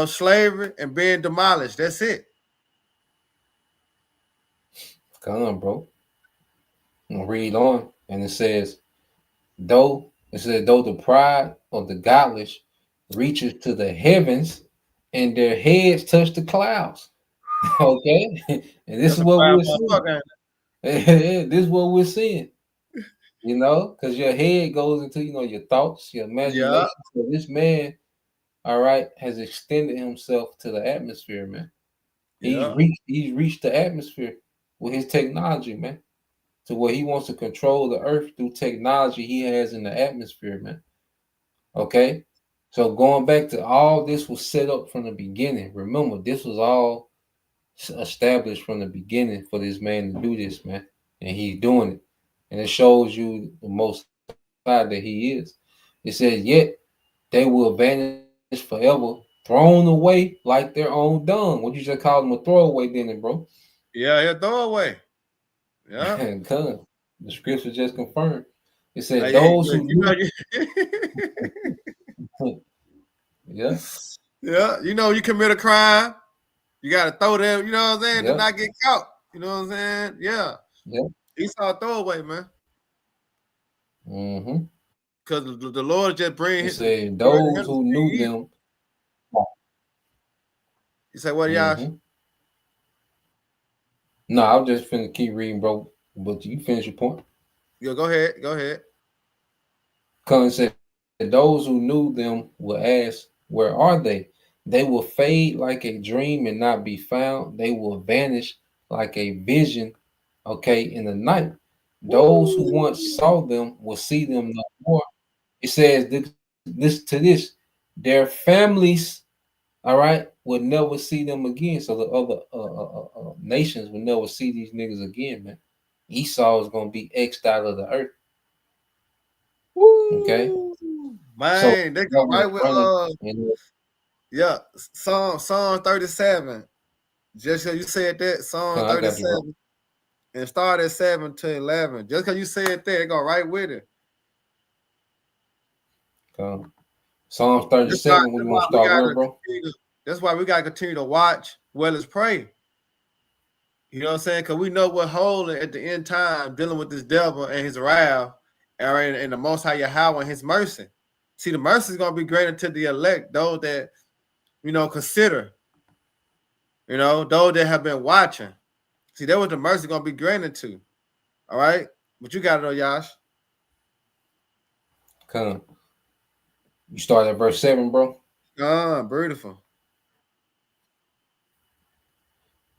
Slavery and being demolished. That's it. Come on, bro. And read on. And it says, though the pride of the godless reaches to the heavens and their heads touch the clouds. Okay? And this is what we're seeing. This is what we're seeing. Because your head goes into, your thoughts, your imagination. Yeah. So this man, all right, has extended himself to the atmosphere, man. Yeah. He's reached the atmosphere with his technology, man. To where he wants to control the earth through technology he has in the atmosphere, man. Okay? So going back to all this was set up from the beginning. Remember, this was all established from the beginning for this man to do this, man. And he's doing it. And it shows you the most high that he is. It says, yet they will vanish forever, thrown away like their own dung. What you just call them a throwaway, then, bro? Yeah, throwaway. Yeah. The scripture just confirmed. It said, Hey, those who yeah. Yeah, you commit a crime, you gotta throw them, you know what I'm saying, Yep. to not get caught. You know what I'm saying? Yeah. Yep. Esau throwaway, man. Mm-hmm. Because the Lord just bring It said those who knew them. You say what, Yash? No, I was just finna keep reading, bro. But you finish your point. Yeah, go ahead. Come and said, those who knew them will ask, where are they? They will fade like a dream and not be found. They will vanish like a vision, okay, in the night. Those who once saw them will see them no more. It says this, their families, all right, will never see them again. So the other nations will never see these niggas again, man. Esau is gonna be X'd out of the earth. Okay, man, so they go right with Psalm 37. Just because you said that, Psalm 37, and start at 7 to 11. Just because you said that, they go right with it. Psalm 37. We want to start where, bro? That's why we gotta continue to watch, well as pray. You know what I'm saying? Because we know what holding at the end time, dealing with this devil and his wrath, and the Most High Yahweh and his mercy. See, the mercy is gonna be greater to the elect, those that consider. Those that have been watching. See, that was the mercy gonna be granted to. All right, but you got it, though, Yash. Come. You start at verse 7, bro. Beautiful.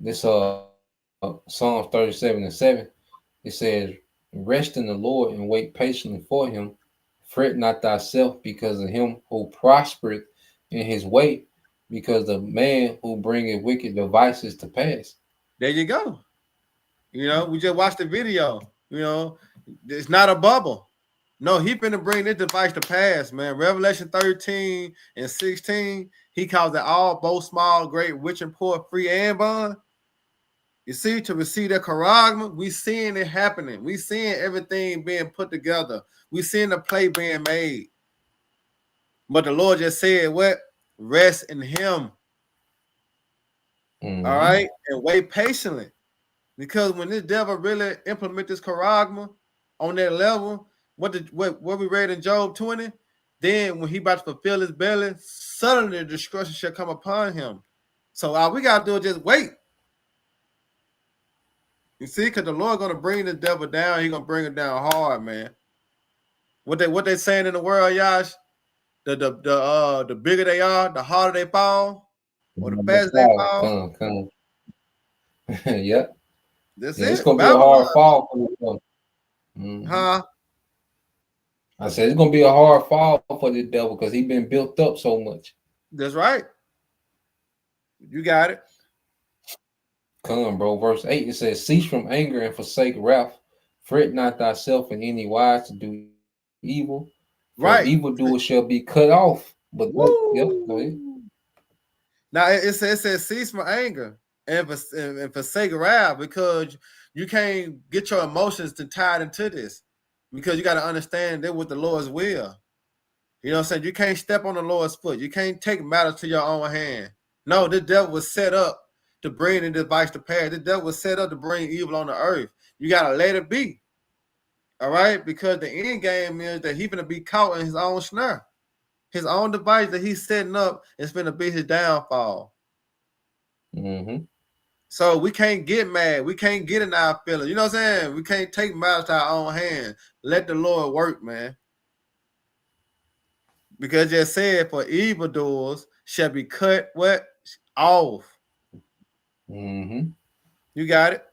This Psalm 37 and 7. It says, rest in the Lord and wait patiently for him. Fret not thyself because of him who prospereth in his way, because the man who bringeth wicked devices to pass. There you go. We just watched the video. It's not a bubble. No, he finna bring this device to pass, man. Revelation 13 and 16, he calls it all, both small, great, rich and poor, free and bond. You see, to receive that charagma, we seeing it happening. We seeing everything being put together. We seeing the play being made. But the Lord just said, what? Rest in him. Mm-hmm. All right? And wait patiently. Because when this devil really implement this charagma on that level, what we read in Job 20, then when he about to fulfill his belly, suddenly the destruction shall come upon him. So all we gotta do is just wait. You see, because the Lord gonna bring the devil down, he gonna bring it down hard, man. What they saying in the world, Yash? The bigger they are, the harder they fall, or the faster they fall. Come. Yeah. That's Yeah, it's it. gonna be a Babylon. hard fall for the devil. Mm-hmm. Huh? I said it's gonna be a hard fall for the devil because he been built up so much. That's right. You got it. Come, bro. Verse 8, it says, cease from anger and forsake wrath. Fret not thyself in any wise to do evil. For Right. evildoers shall be cut off. But yep, go ahead. Now it says cease from anger and forsake wrath, because you can't get your emotions to tied into this, because you got to understand that with the Lord's will. You know what I'm saying? You can't step on the Lord's foot. You can't take matters to your own hand. No, the devil was set up to bring the device to pass. The devil was set up to bring evil on the earth. You got to let it be. All right? Because the end game is that he's going to be caught in his own snare. His own device that he's setting up is going to be his downfall. Mm-hmm. So we can't get mad. We can't get in our feelings. You know what I'm saying? We can't take matters to our own hand. Let the Lord work, man. Because just said, for evildoers shall be cut what? Off. Mm-hmm. You got it?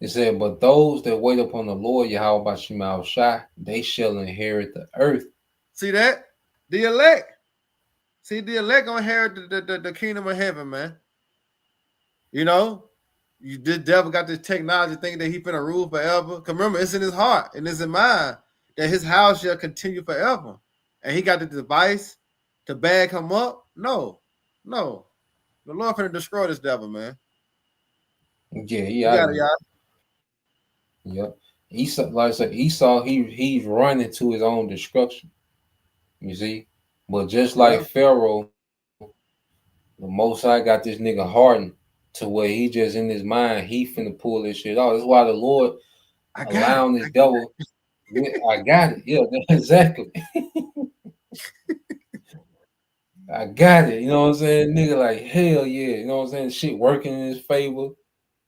It said, but those that wait upon the Lord, Yahweh Bashim Shai, they shall inherit the earth. See that? The elect. See, the elect gonna inherit the kingdom of heaven, man. You know, this devil got this technology thinking that he finna rule forever. Cause remember, it's in his heart and it's in mind that his house shall continue forever. And he got the device to bag him up. No. The Lord finna destroy this devil, man. Yeah, You got it, y'all. Yep. Esau, like I said, Esau, he's running to his own destruction. You see? But just like Pharaoh, the Most High got this nigga hardened to where he just in his mind, he finna pull this shit off. That's why the Lord allowing this devil. I got it. Yeah, exactly. I got it. You know what I'm saying? Nigga, like, hell yeah. You know what I'm saying? Shit working in his favor.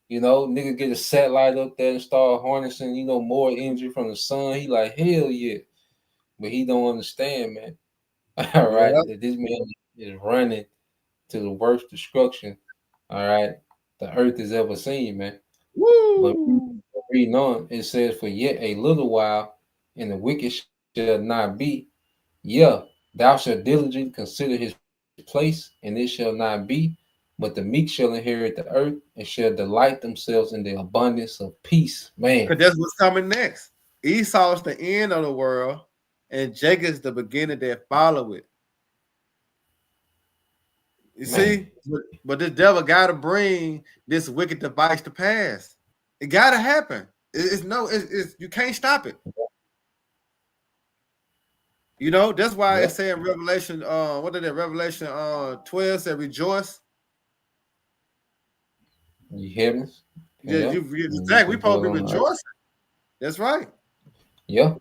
You know, nigga get a satellite up there and start harnessing, more energy from the sun. He like, hell yeah. But he don't understand, man. All right. That this man is running to the worst destruction. All right. The earth has ever seen, man. Woo! But reading on, it says, for yet a little while, and the wicked shall not be. Yeah, thou shalt diligently consider his place, and it shall not be. But the meek shall inherit the earth and shall delight themselves in the abundance of peace. Man. Because that's what's coming next. Esau is the end of the world, and Jacob is the beginning that follow it. You see? But this devil got to bring this wicked device to pass. It got to happen. It's you can't stop it. You know, that's why it's saying Revelation, what did that Revelation 12 say, rejoice. You hear me? Yeah, exactly. We supposed to be rejoicing. That's right. Yeah.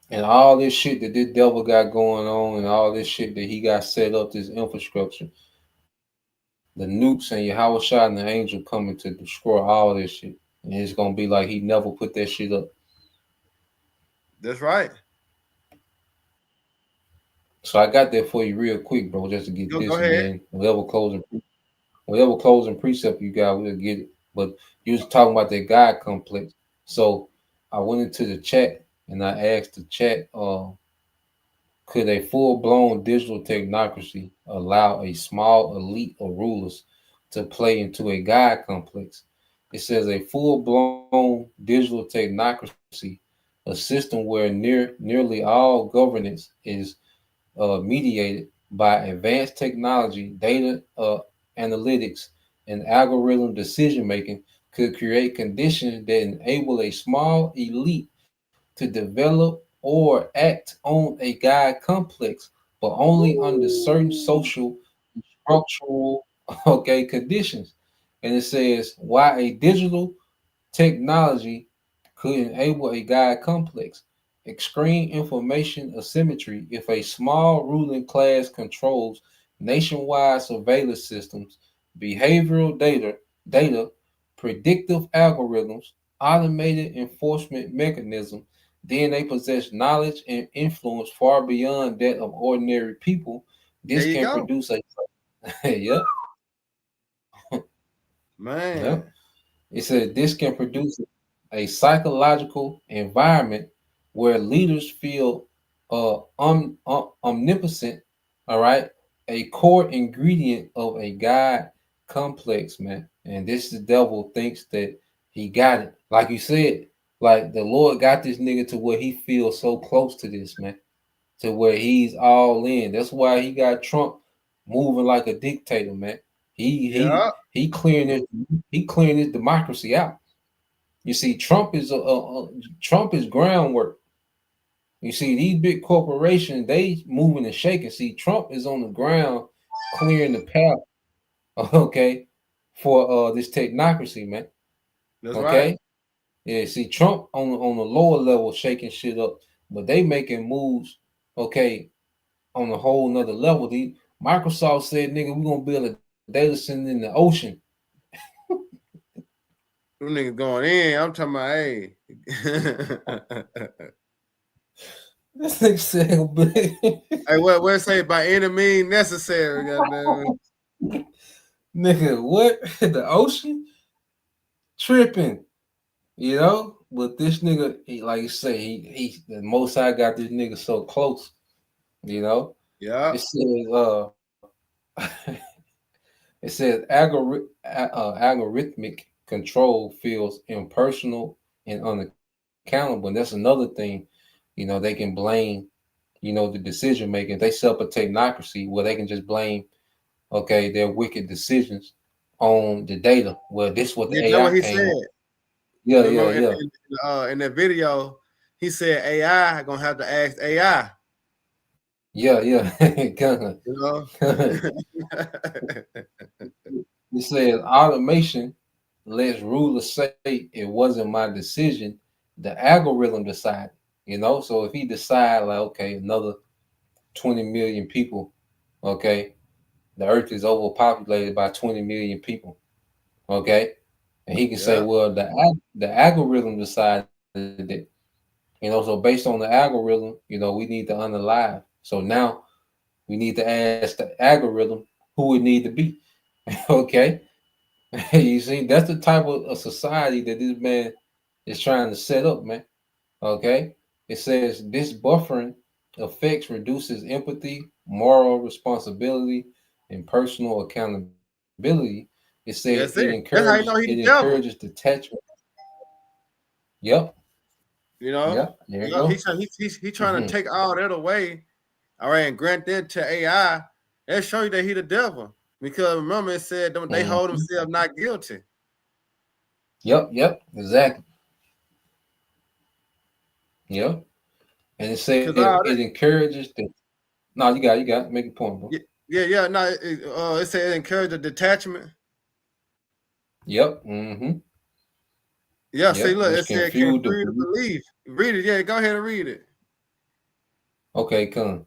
And all this shit that this devil got going on, and all this shit that he got set up, this infrastructure, the nukes and Yahweh Shai and the angel coming to destroy all this shit. And it's gonna be like he never put that shit up. That's right. So I got that for you real quick, bro, just to get this, man. Whatever closing precept you got, we'll get it. But you was talking about that God complex. So I went into the chat and I asked the chat, could a full-blown digital technocracy allow a small elite of rulers to play into a God complex? It says a full-blown digital technocracy, a system where nearly all governance is mediated by advanced technology, data analytics, and algorithm decision making could create conditions that enable a small elite to develop or act on a God complex, but only under certain social structural conditions. And it says why a digital technology could enable a God complex. Extreme information asymmetry if a small ruling class controls nationwide surveillance systems, behavioral data, predictive algorithms, automated enforcement mechanisms, then they possess knowledge and influence far beyond that of ordinary people. There This you can go, produce a yep, yep. man. It said this can produce a psychological environment where leaders feel omnipotent, all right, a core ingredient of a God complex, man. And this the devil thinks that he got it. Like you said, like the Lord got this nigga to where he feels so close to this, man, to where he's all in. That's why he got Trump moving like a dictator, man. He he Yeah, he clearing it. He clearing his democracy out. You see, Trump is groundwork. You see, these big corporations they moving and shaking. See, Trump is on the ground clearing the path. Okay, for this technocracy, man. that's right. Okay, yeah. See, Trump on the lower level shaking shit up, but they making moves. Okay, on a whole nother level. Microsoft said, "Nigga, we're gonna build a data center in the ocean." Them niggas going in. I'm talking about, hey. This nigga said, Hey, what say by any means necessary, goddamn. "Nigga, what the ocean tripping?" You know, but this nigga, like you say, he the most I got this nigga so close. You know, Yeah. it says it says algorithmic control feels impersonal and unaccountable. And that's another thing. You know, they can blame, the decision making. They set up a technocracy where they can just blame, their wicked decisions on the data. Well, this what Yeah, the that's AI what he came said. up. Yeah, yeah, Remember yeah, in that video, he said AI gonna have to ask AI. yeah, yeah. Kinda. You know? He says automation lets rulers say it wasn't my decision. The algorithm decided. So if he decide like, okay, another 20 million people, okay, the earth is overpopulated by 20 million people, okay, and he can say, Yeah. well, the algorithm decided that, so based on the algorithm, we need to unalive. So now we need to ask the algorithm who it need to be, okay. You see, that's the type of a society that this man is trying to set up, man. Okay. It says this buffering affects reduces empathy, moral responsibility, and personal accountability. It said Yeah, that's it. That's how you know it he the encourages devil. detachment. Yep. You know? Yep. There you You know, go. he trying to take all that away. All right, and grant that to AI. That show you that he the devil. Because remember, it said don't they hold Mhm. themselves not guilty. Yep. Yep. Exactly. Yep. And it said Because all it that, encourages the. No, you got make a point, bro. yeah. No, it said it encouraged the detachment. Yep. Mm-hmm. Yeah, see, Yep. look, Which it can said can fuel the free to believe. Read it. Yeah, go ahead and read it. Okay, come.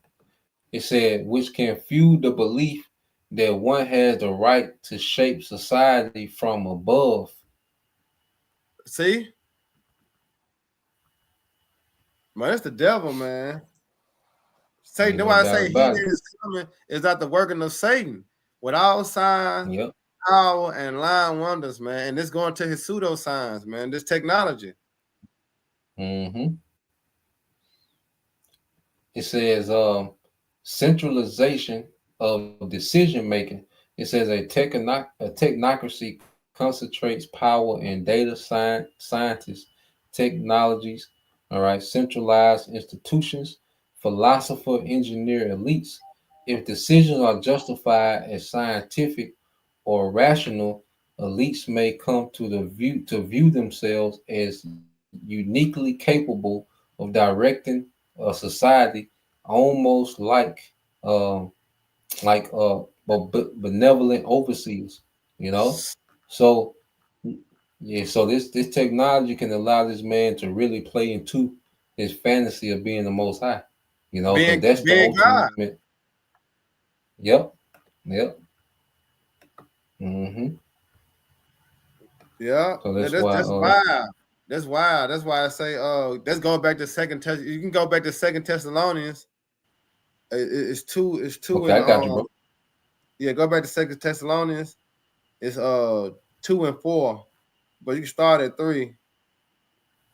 It said, which can fuel the belief that one has the right to shape society from above. See, man, it's the devil, man. Satan. Ain't That's no why I doubt say he about that it. is coming is at the working of Satan with all signs, Yep. power, and lying wonders, man. And this going to his pseudo signs, man. This technology. Mm-hmm. It says centralization of decision making. It says a technocracy concentrates power in data scientists, technologies, all right, centralized institutions, philosopher, engineer elites. if decisions are justified as scientific or rational, elites may come to view themselves as uniquely capable of directing a society, almost uh, benevolent overseers. You know, so yeah, so this technology can allow this man to really play into his fantasy of being the Most High. You know, because that's the being God. ultimate. Yep. Yep. Mm-hmm. Yeah, So yeah, that's why. that's wild. That's wild. That's why I say, let's go back to second test. You can go back to Second Thessalonians. It's two. It's two Okay, in I got you, bro. Yeah, go back to Second Thessalonians. It's 2 and 4, but you can start at 3.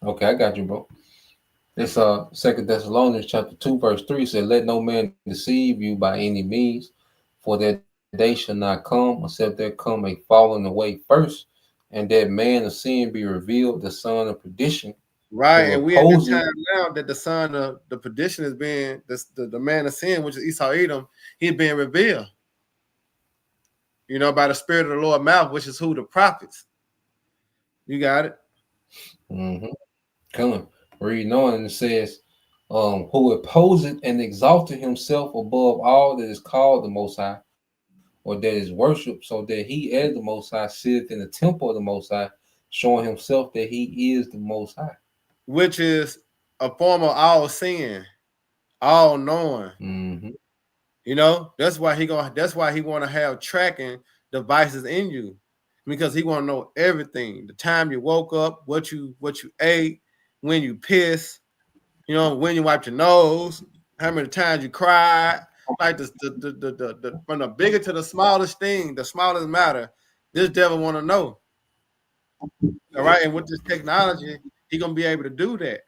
Okay, I got you, bro. It's Second Thessalonians chapter 2, verse 3 said, "Let no man deceive you by any means, for that day shall not come, except there come a falling away first, and that man of sin be revealed, the son of perdition, Right, who and we at the opposeth." time now that the son of the perdition is being the man of sin, which is Esau Edom, he's being revealed. You know, by the spirit of the Lord mouth, which is who? The prophets. You got it. Mm-hmm. Come on, reading on, and it says, "Who opposeth and exalted himself above all that is called the Most High, or that is worshipped, so that he as the Most High sitteth in the temple of the Most High, showing himself that he is the Most High." Which is a form of all sin, all knowing. Mm-hmm. You know, that's why he want to have tracking devices in you, because he want to know everything. The time you woke up, what you ate, when you piss, you know, when you wiped your nose, how many times you cried, like the from the bigger to the smallest thing, the smallest matter. This devil want to know. All right, and with this technology, he gonna be able to do that.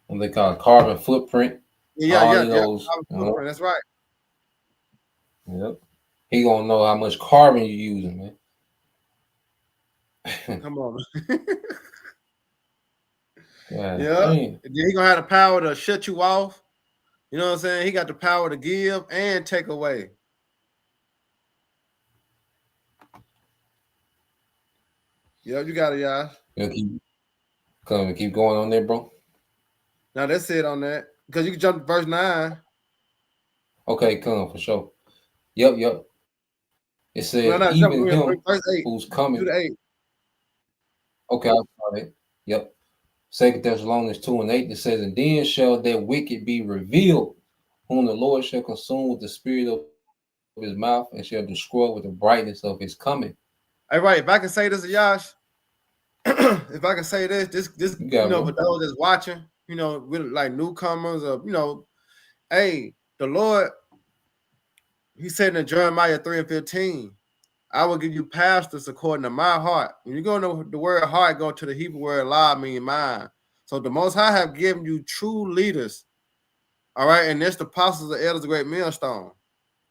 What they call it, carbon footprint. Yeah, All yeah, of yeah. those. That's right. Yep. He gonna know how much carbon you using, man. Come on. God Yeah. damn. And then he gonna have the power to shut you off. You know what I'm saying? He got the power to give and take away. Yeah, you got it, y'all. Keep going on there, bro. Now that's it on that. Because you can jump to verse 9. Okay, come for sure. Yep. It says, No, even jump him verse 8. who's coming. Do the 8. Okay, I'll start it. Yep. Second Thessalonians 2 and 8, it says, "And then shall that wicked be revealed, whom the Lord shall consume with the spirit of his mouth, and shall destroy with the brightness of his coming." All right, if I can say this to Yash, if I can say this, you know, for those that's watching, you know, with like newcomers or, you know, hey, the Lord, he said in Jeremiah 3 and 15, "I will give you pastors according to my heart." When you go to the word heart, go to the Hebrew word la, mean mind. So the Most High have given you true leaders. All right, and that's the apostles, the elders, the great millstone.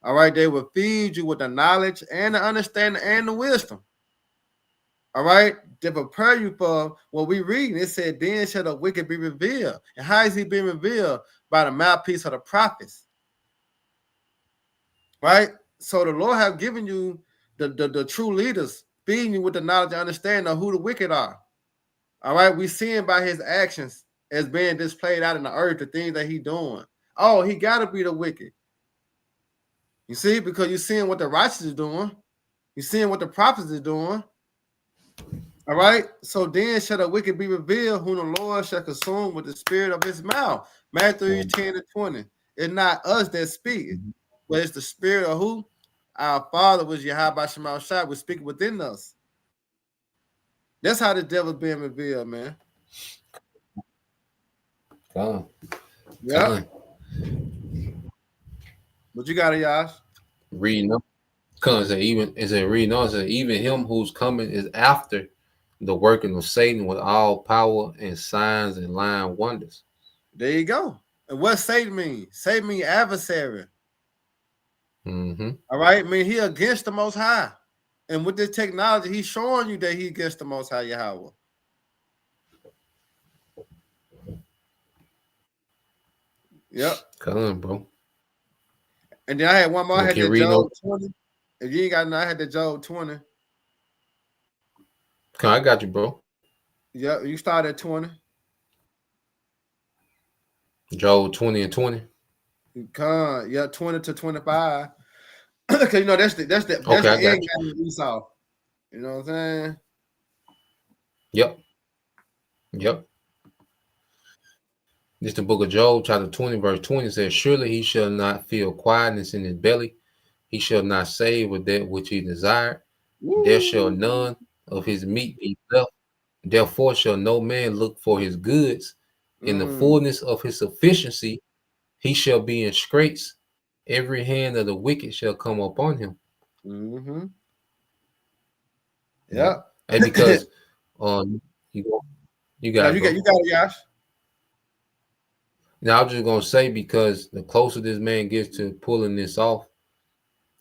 All right, they will feed you with the knowledge and the understanding and the wisdom. All right, to prepare you for what we read. It said, "Then shall the wicked be revealed." And how is he being revealed? By the mouthpiece of the prophets. Right? So the Lord have given you the true leaders, feeding you with the knowledge and understanding of who the wicked are. All right, we seeing by his actions as being displayed out in the earth, the things that he doing. Oh, he got to be the wicked. You see, because you're seeing what the righteous is doing. You're seeing what the prophets is doing. All right. So then shall the wicked be revealed, whom the Lord shall consume with the spirit of his mouth. Matthew 10 and 20. It's not us that speak, but it's the spirit of who? Our Father, which Yahweh Shema Shai, was speaking within us. That's how the devil's being revealed, man. Come. Yeah. But you got it, Yash. Reading up. Because even him who's coming is after the working of Satan with all power and signs and lying wonders. There you go. And what Satan mean? Satan mean adversary. Mm-hmm. All right. I mean, he against the Most High. And with this technology, he's showing you that he against the Most High Yahweh. Yep. Come on, bro. And then I had one more. I had Can you the read no? Job 20. If you ain't got none, I had the Job 20. I got you, bro. Yep, you start at 20. Job 20 and 20. Yeah, 20 to 25. Cause you know that's Okay, the I got end you. game of Esau. You know what I'm saying? Yep. Yep. This the book of Job, chapter 20, verse 20 says, surely he shall not feel quietness in his belly. He shall not save with that which he desired. There shall Woo. none of his meat be left. Therefore shall no man look for his goods. In the Mm. fullness of his sufficiency, he shall be in straits. Every hand of the wicked shall come upon him. Mm-hmm. Yep. Yeah. And because you you No, got it, bro. you got it, Yash. Now I'm just gonna say because the closer this man gets to pulling this off,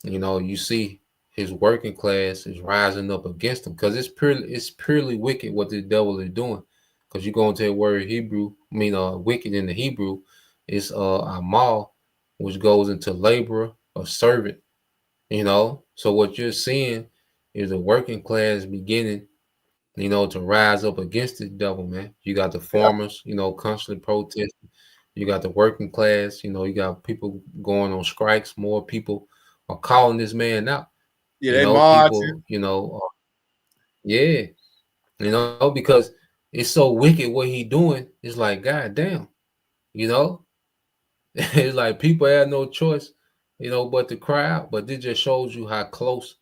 you see his working class is rising up against him because it's purely wicked what the devil is doing. Because you go into the word Hebrew, wicked in the Hebrew is amal, which goes into laborer or servant. So what you're seeing is the working class beginning, to rise up against the devil, man. You got the Yeah. farmers, constantly protesting. You got the working class, you got people going on strikes. More people are calling this man out. Yeah, they marching. People, yeah, because it's so wicked what he doing. It's like, God damn, you know, it's like people have no choice, but to cry out. But this just shows you how close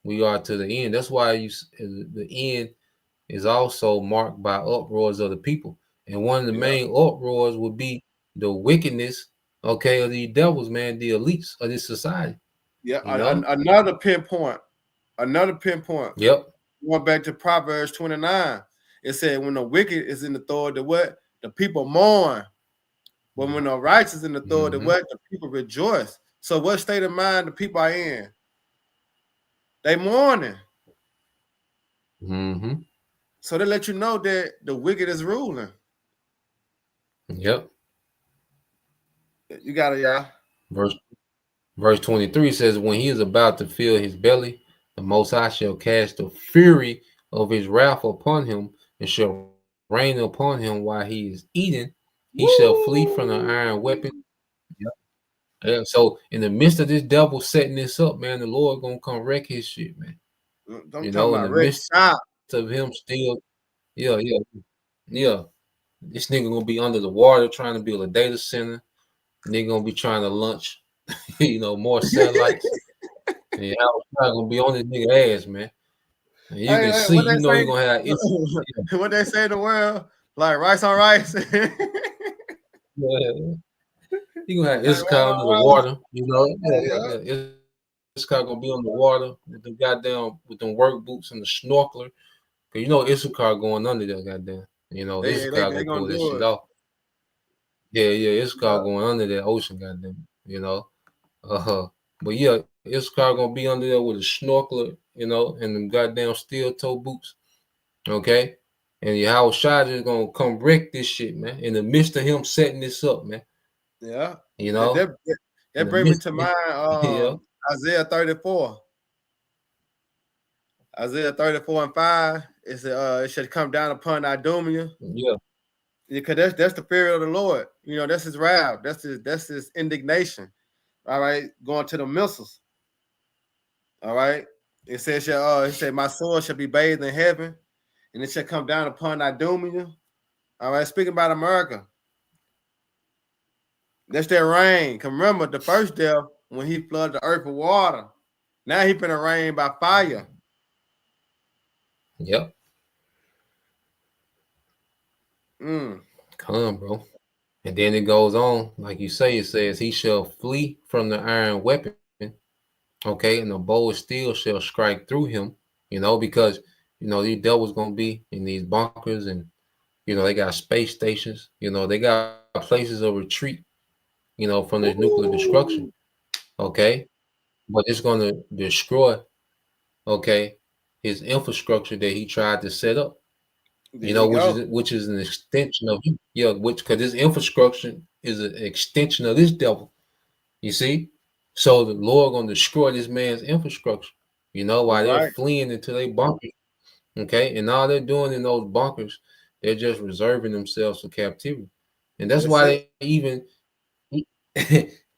we are to the end. That's why the end is also marked by uproars of the people. And one of the Yeah. main uproars would be the wickedness, okay, of the devils, man, the elites of this society, Yeah. you know? Another pinpoint. Another pinpoint. Yep. Going back to Proverbs 29. It said, when the wicked is in the authority, what? The people mourn. But when the righteous is in the authority, Mm-hmm. what? The people rejoice. So what state of mind the people are in? They mourning. Mm-hmm. So they let you know that the wicked is ruling. Yep. You got it, y'all. Verse 23 says, when he is about to fill his belly, the Most High shall cast the fury of his wrath upon him and shall rain upon him while he is eating. He shall flee from the iron weapon. Yep. Yeah, so in the midst of this devil setting this up, man, the Lord gonna come wreck his shit, man. I'm talking In about the Red midst Shop. of him still, yeah. This nigga gonna be under the water trying to build a data center. Nigga gonna be trying to launch, more satellites. And y'all gonna be on this nigga ass, man. And you can Hey, see, what they he say? gonna have it's What they say in the world? Like rice on rice. yeah, he gonna have Like Issachar rice under on the rice. water, Yeah. Issachar gonna be on the water with the goddamn with them work boots and the snorkeler. Cause Issachar going under there, goddamn. Issachar They gonna gonna pull that do shit it. off. Yeah, Issachar Yeah. going under that ocean, goddamn. Uh-huh. But yeah, Issachar gonna be under there with a snorkeler, and them goddamn steel toe boots. Okay. And Yahweh Shai is gonna come wreck this shit, man. In the midst of him setting this up, man. Yeah. You That, know, that, in that the bring me midst to of it. mind Yeah. Isaiah 34. Isaiah 34 and 5. It should come down upon Idumea. Yeah. Because that's the fear of the Lord. That's his wrath. That's his indignation. All right. Going to the missiles. All right. It said, my sword shall be bathed in heaven, and it shall come down upon Idumea. All right. Speaking about America. That's that rain. Cause remember the first death when he flooded the earth with water. Now he finna rain by fire. Yep. Mm. Come, bro. And then it goes on, like you say, it says, he shall flee from the iron weapon. Okay, and the bow of steel shall strike through him, because these devils gonna be in these bunkers, and they got space stations, they got places of retreat, from this nuclear destruction. Ooh. Okay. But it's gonna destroy, okay, his infrastructure that he tried to set up, There you go. which is an extension of which because this infrastructure is an extension of this devil. You see? So the Lord gonna destroy this man's infrastructure, That's while they're right. fleeing into their bunkers. Okay, and all they're doing in those bunkers, they're just reserving themselves for captivity, and that's That's why it. they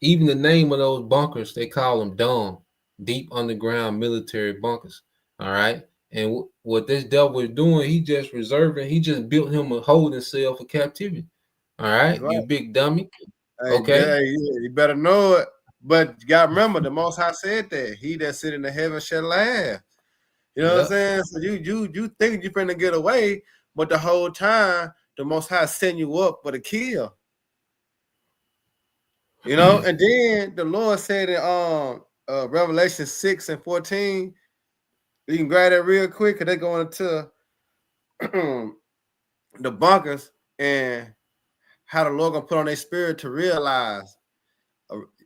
even the name of those bunkers, they call them DUM, deep underground military bunkers. All right, and what this devil is doing, he just reserving. He just built him a holding cell for captivity. All That's right, you right. big dummy. Hey, Okay. you better know it. But you gotta remember, the Most High said that he that sit in the heaven shall laugh. You know what I'm Yep. saying? So you think you're finna get away, but the whole time the Most High setting you up for the kill. And then the Lord said in Revelation 6 and 14, you can grab that real quick because they go into the bunkers and how the Lord gonna put on their spirit to realize.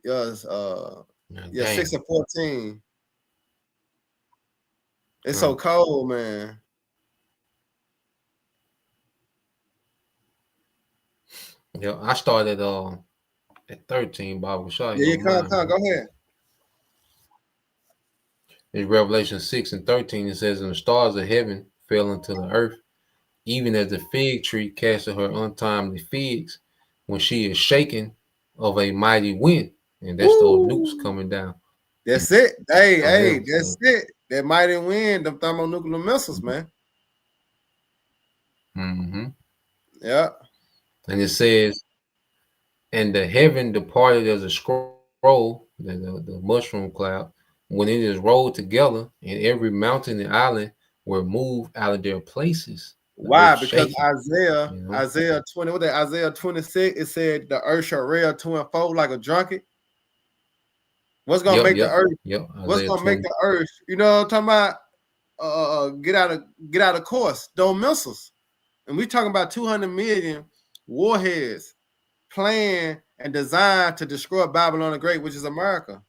Yeah, 6 and 14. It's so cold, man. Yeah, I started at 13, but I was sure Yeah, you you don't come, mind, come, bro. go ahead. In Revelation 6 and 13, it says, "And the stars of heaven fell into the earth, even as the fig tree casteth her untimely figs when she is shaken of a mighty wind." And that's those nukes Woo! coming down That's it. Hey, from hey, heaven. that's So, it. That mighty wind, them thermonuclear missiles, man. mm-hmm. Yeah. And it says, "And the heaven departed as a scroll, the mushroom cloud, when it is rolled together, and every mountain and island were moved out of their places, the Why? earth Because shaking." Isaiah 20, what that Isaiah 26, it said the earth shall rail to and fro like a drunkard. What's gonna Yep, make the yep, earth? yep. What's Isaiah gonna make 20. the earth? You know what I'm talking about? Get out of course. Those missiles. And we talking about 200 million warheads planned and designed to destroy Babylon the Great, which is America.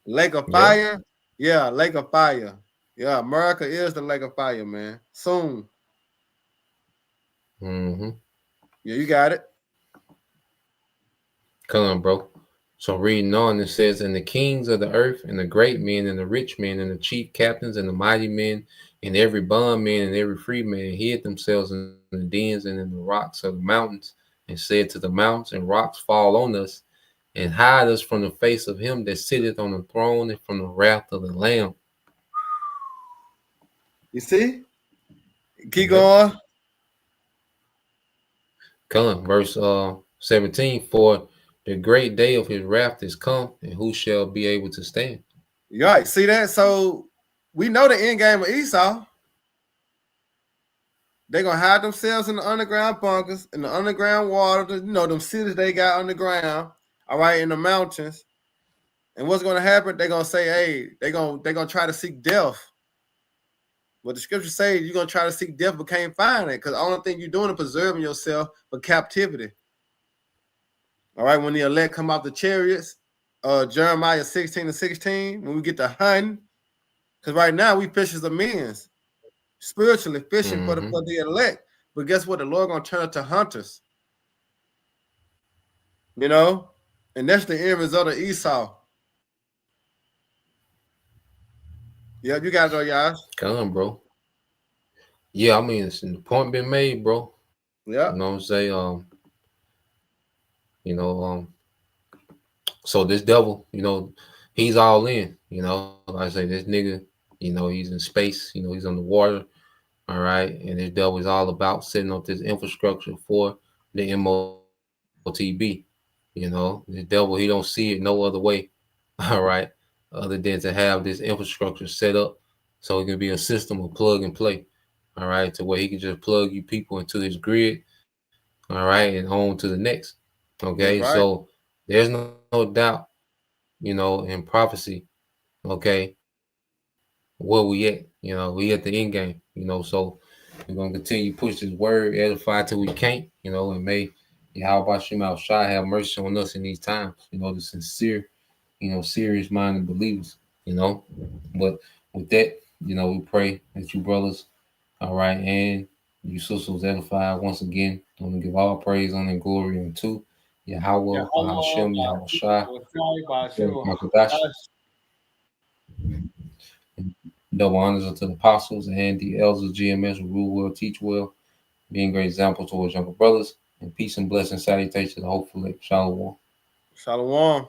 Lake of Yep. fire. Yeah, lake of fire. Yeah, America is the lake of fire, man. Soon. Mm-hmm. Yeah, you got it. Come on, bro. So reading on, it says, "And the kings of the earth, and the great men, and the rich men, and the chief captains, and the mighty men, and every bondman, and every free man hid themselves in the dens and in the rocks of the mountains, and said to the mountains and rocks, Fall on us, and hide us from the face of him that sitteth on the throne, and from the wrath of the Lamb." You see? Keep Yep. going. Come on, verse 17, "For the great day of his wrath is come, and who shall be able to stand?" You right. See that? So we know the end game of Esau. They're gonna hide themselves in the underground bunkers, in the underground water, them cities they got underground, all right, in the mountains. And what's gonna happen? They're gonna say, hey, they're gonna try to seek death. But the scriptures say you're gonna try to seek death but can't find it, because the only thing you're doing is preserving yourself for captivity. All right, when the elect come out the chariots, Jeremiah 16 and 16, when we get to hunting, because right now we fishers of men's, spiritually fishing for Mm-hmm. the elect. But guess what? The Lord gonna turn to hunters, and that's the end result of Esau. Yeah, you got it, though, y'all. Come on, bro. Yeah, I mean, it's the point been made, bro. Yeah, You know what I'm saying? You know, so this devil, he's all in. Like I say, this nigga, he's in space. He's underwater. All right, and this devil is all about setting up this infrastructure for the MOTB. The devil, he don't see it no other way. All right, other than to have this infrastructure set up so it can be a system of plug and play. All right, to where he can just plug you people into his grid. All right, and on to the next. that's Okay, right. so there's no doubt, in prophecy. Okay, where we at? We at the end game. So we're gonna continue to push this word, edify till we can't. And may Yahweh Shema Shai have mercy on us in these times. The sincere, serious minded believers. But with that, we pray that you brothers, all right, and you sisters edify once again I want to give all praise, honor, and glory unto Yahweh, Bahashem, Yahweh Shai, double honors unto the apostles and the elders of GMS who rule well, teach well, being great example towards younger brothers, and peace and blessing salutation to the hopeful Shalom. Shalom.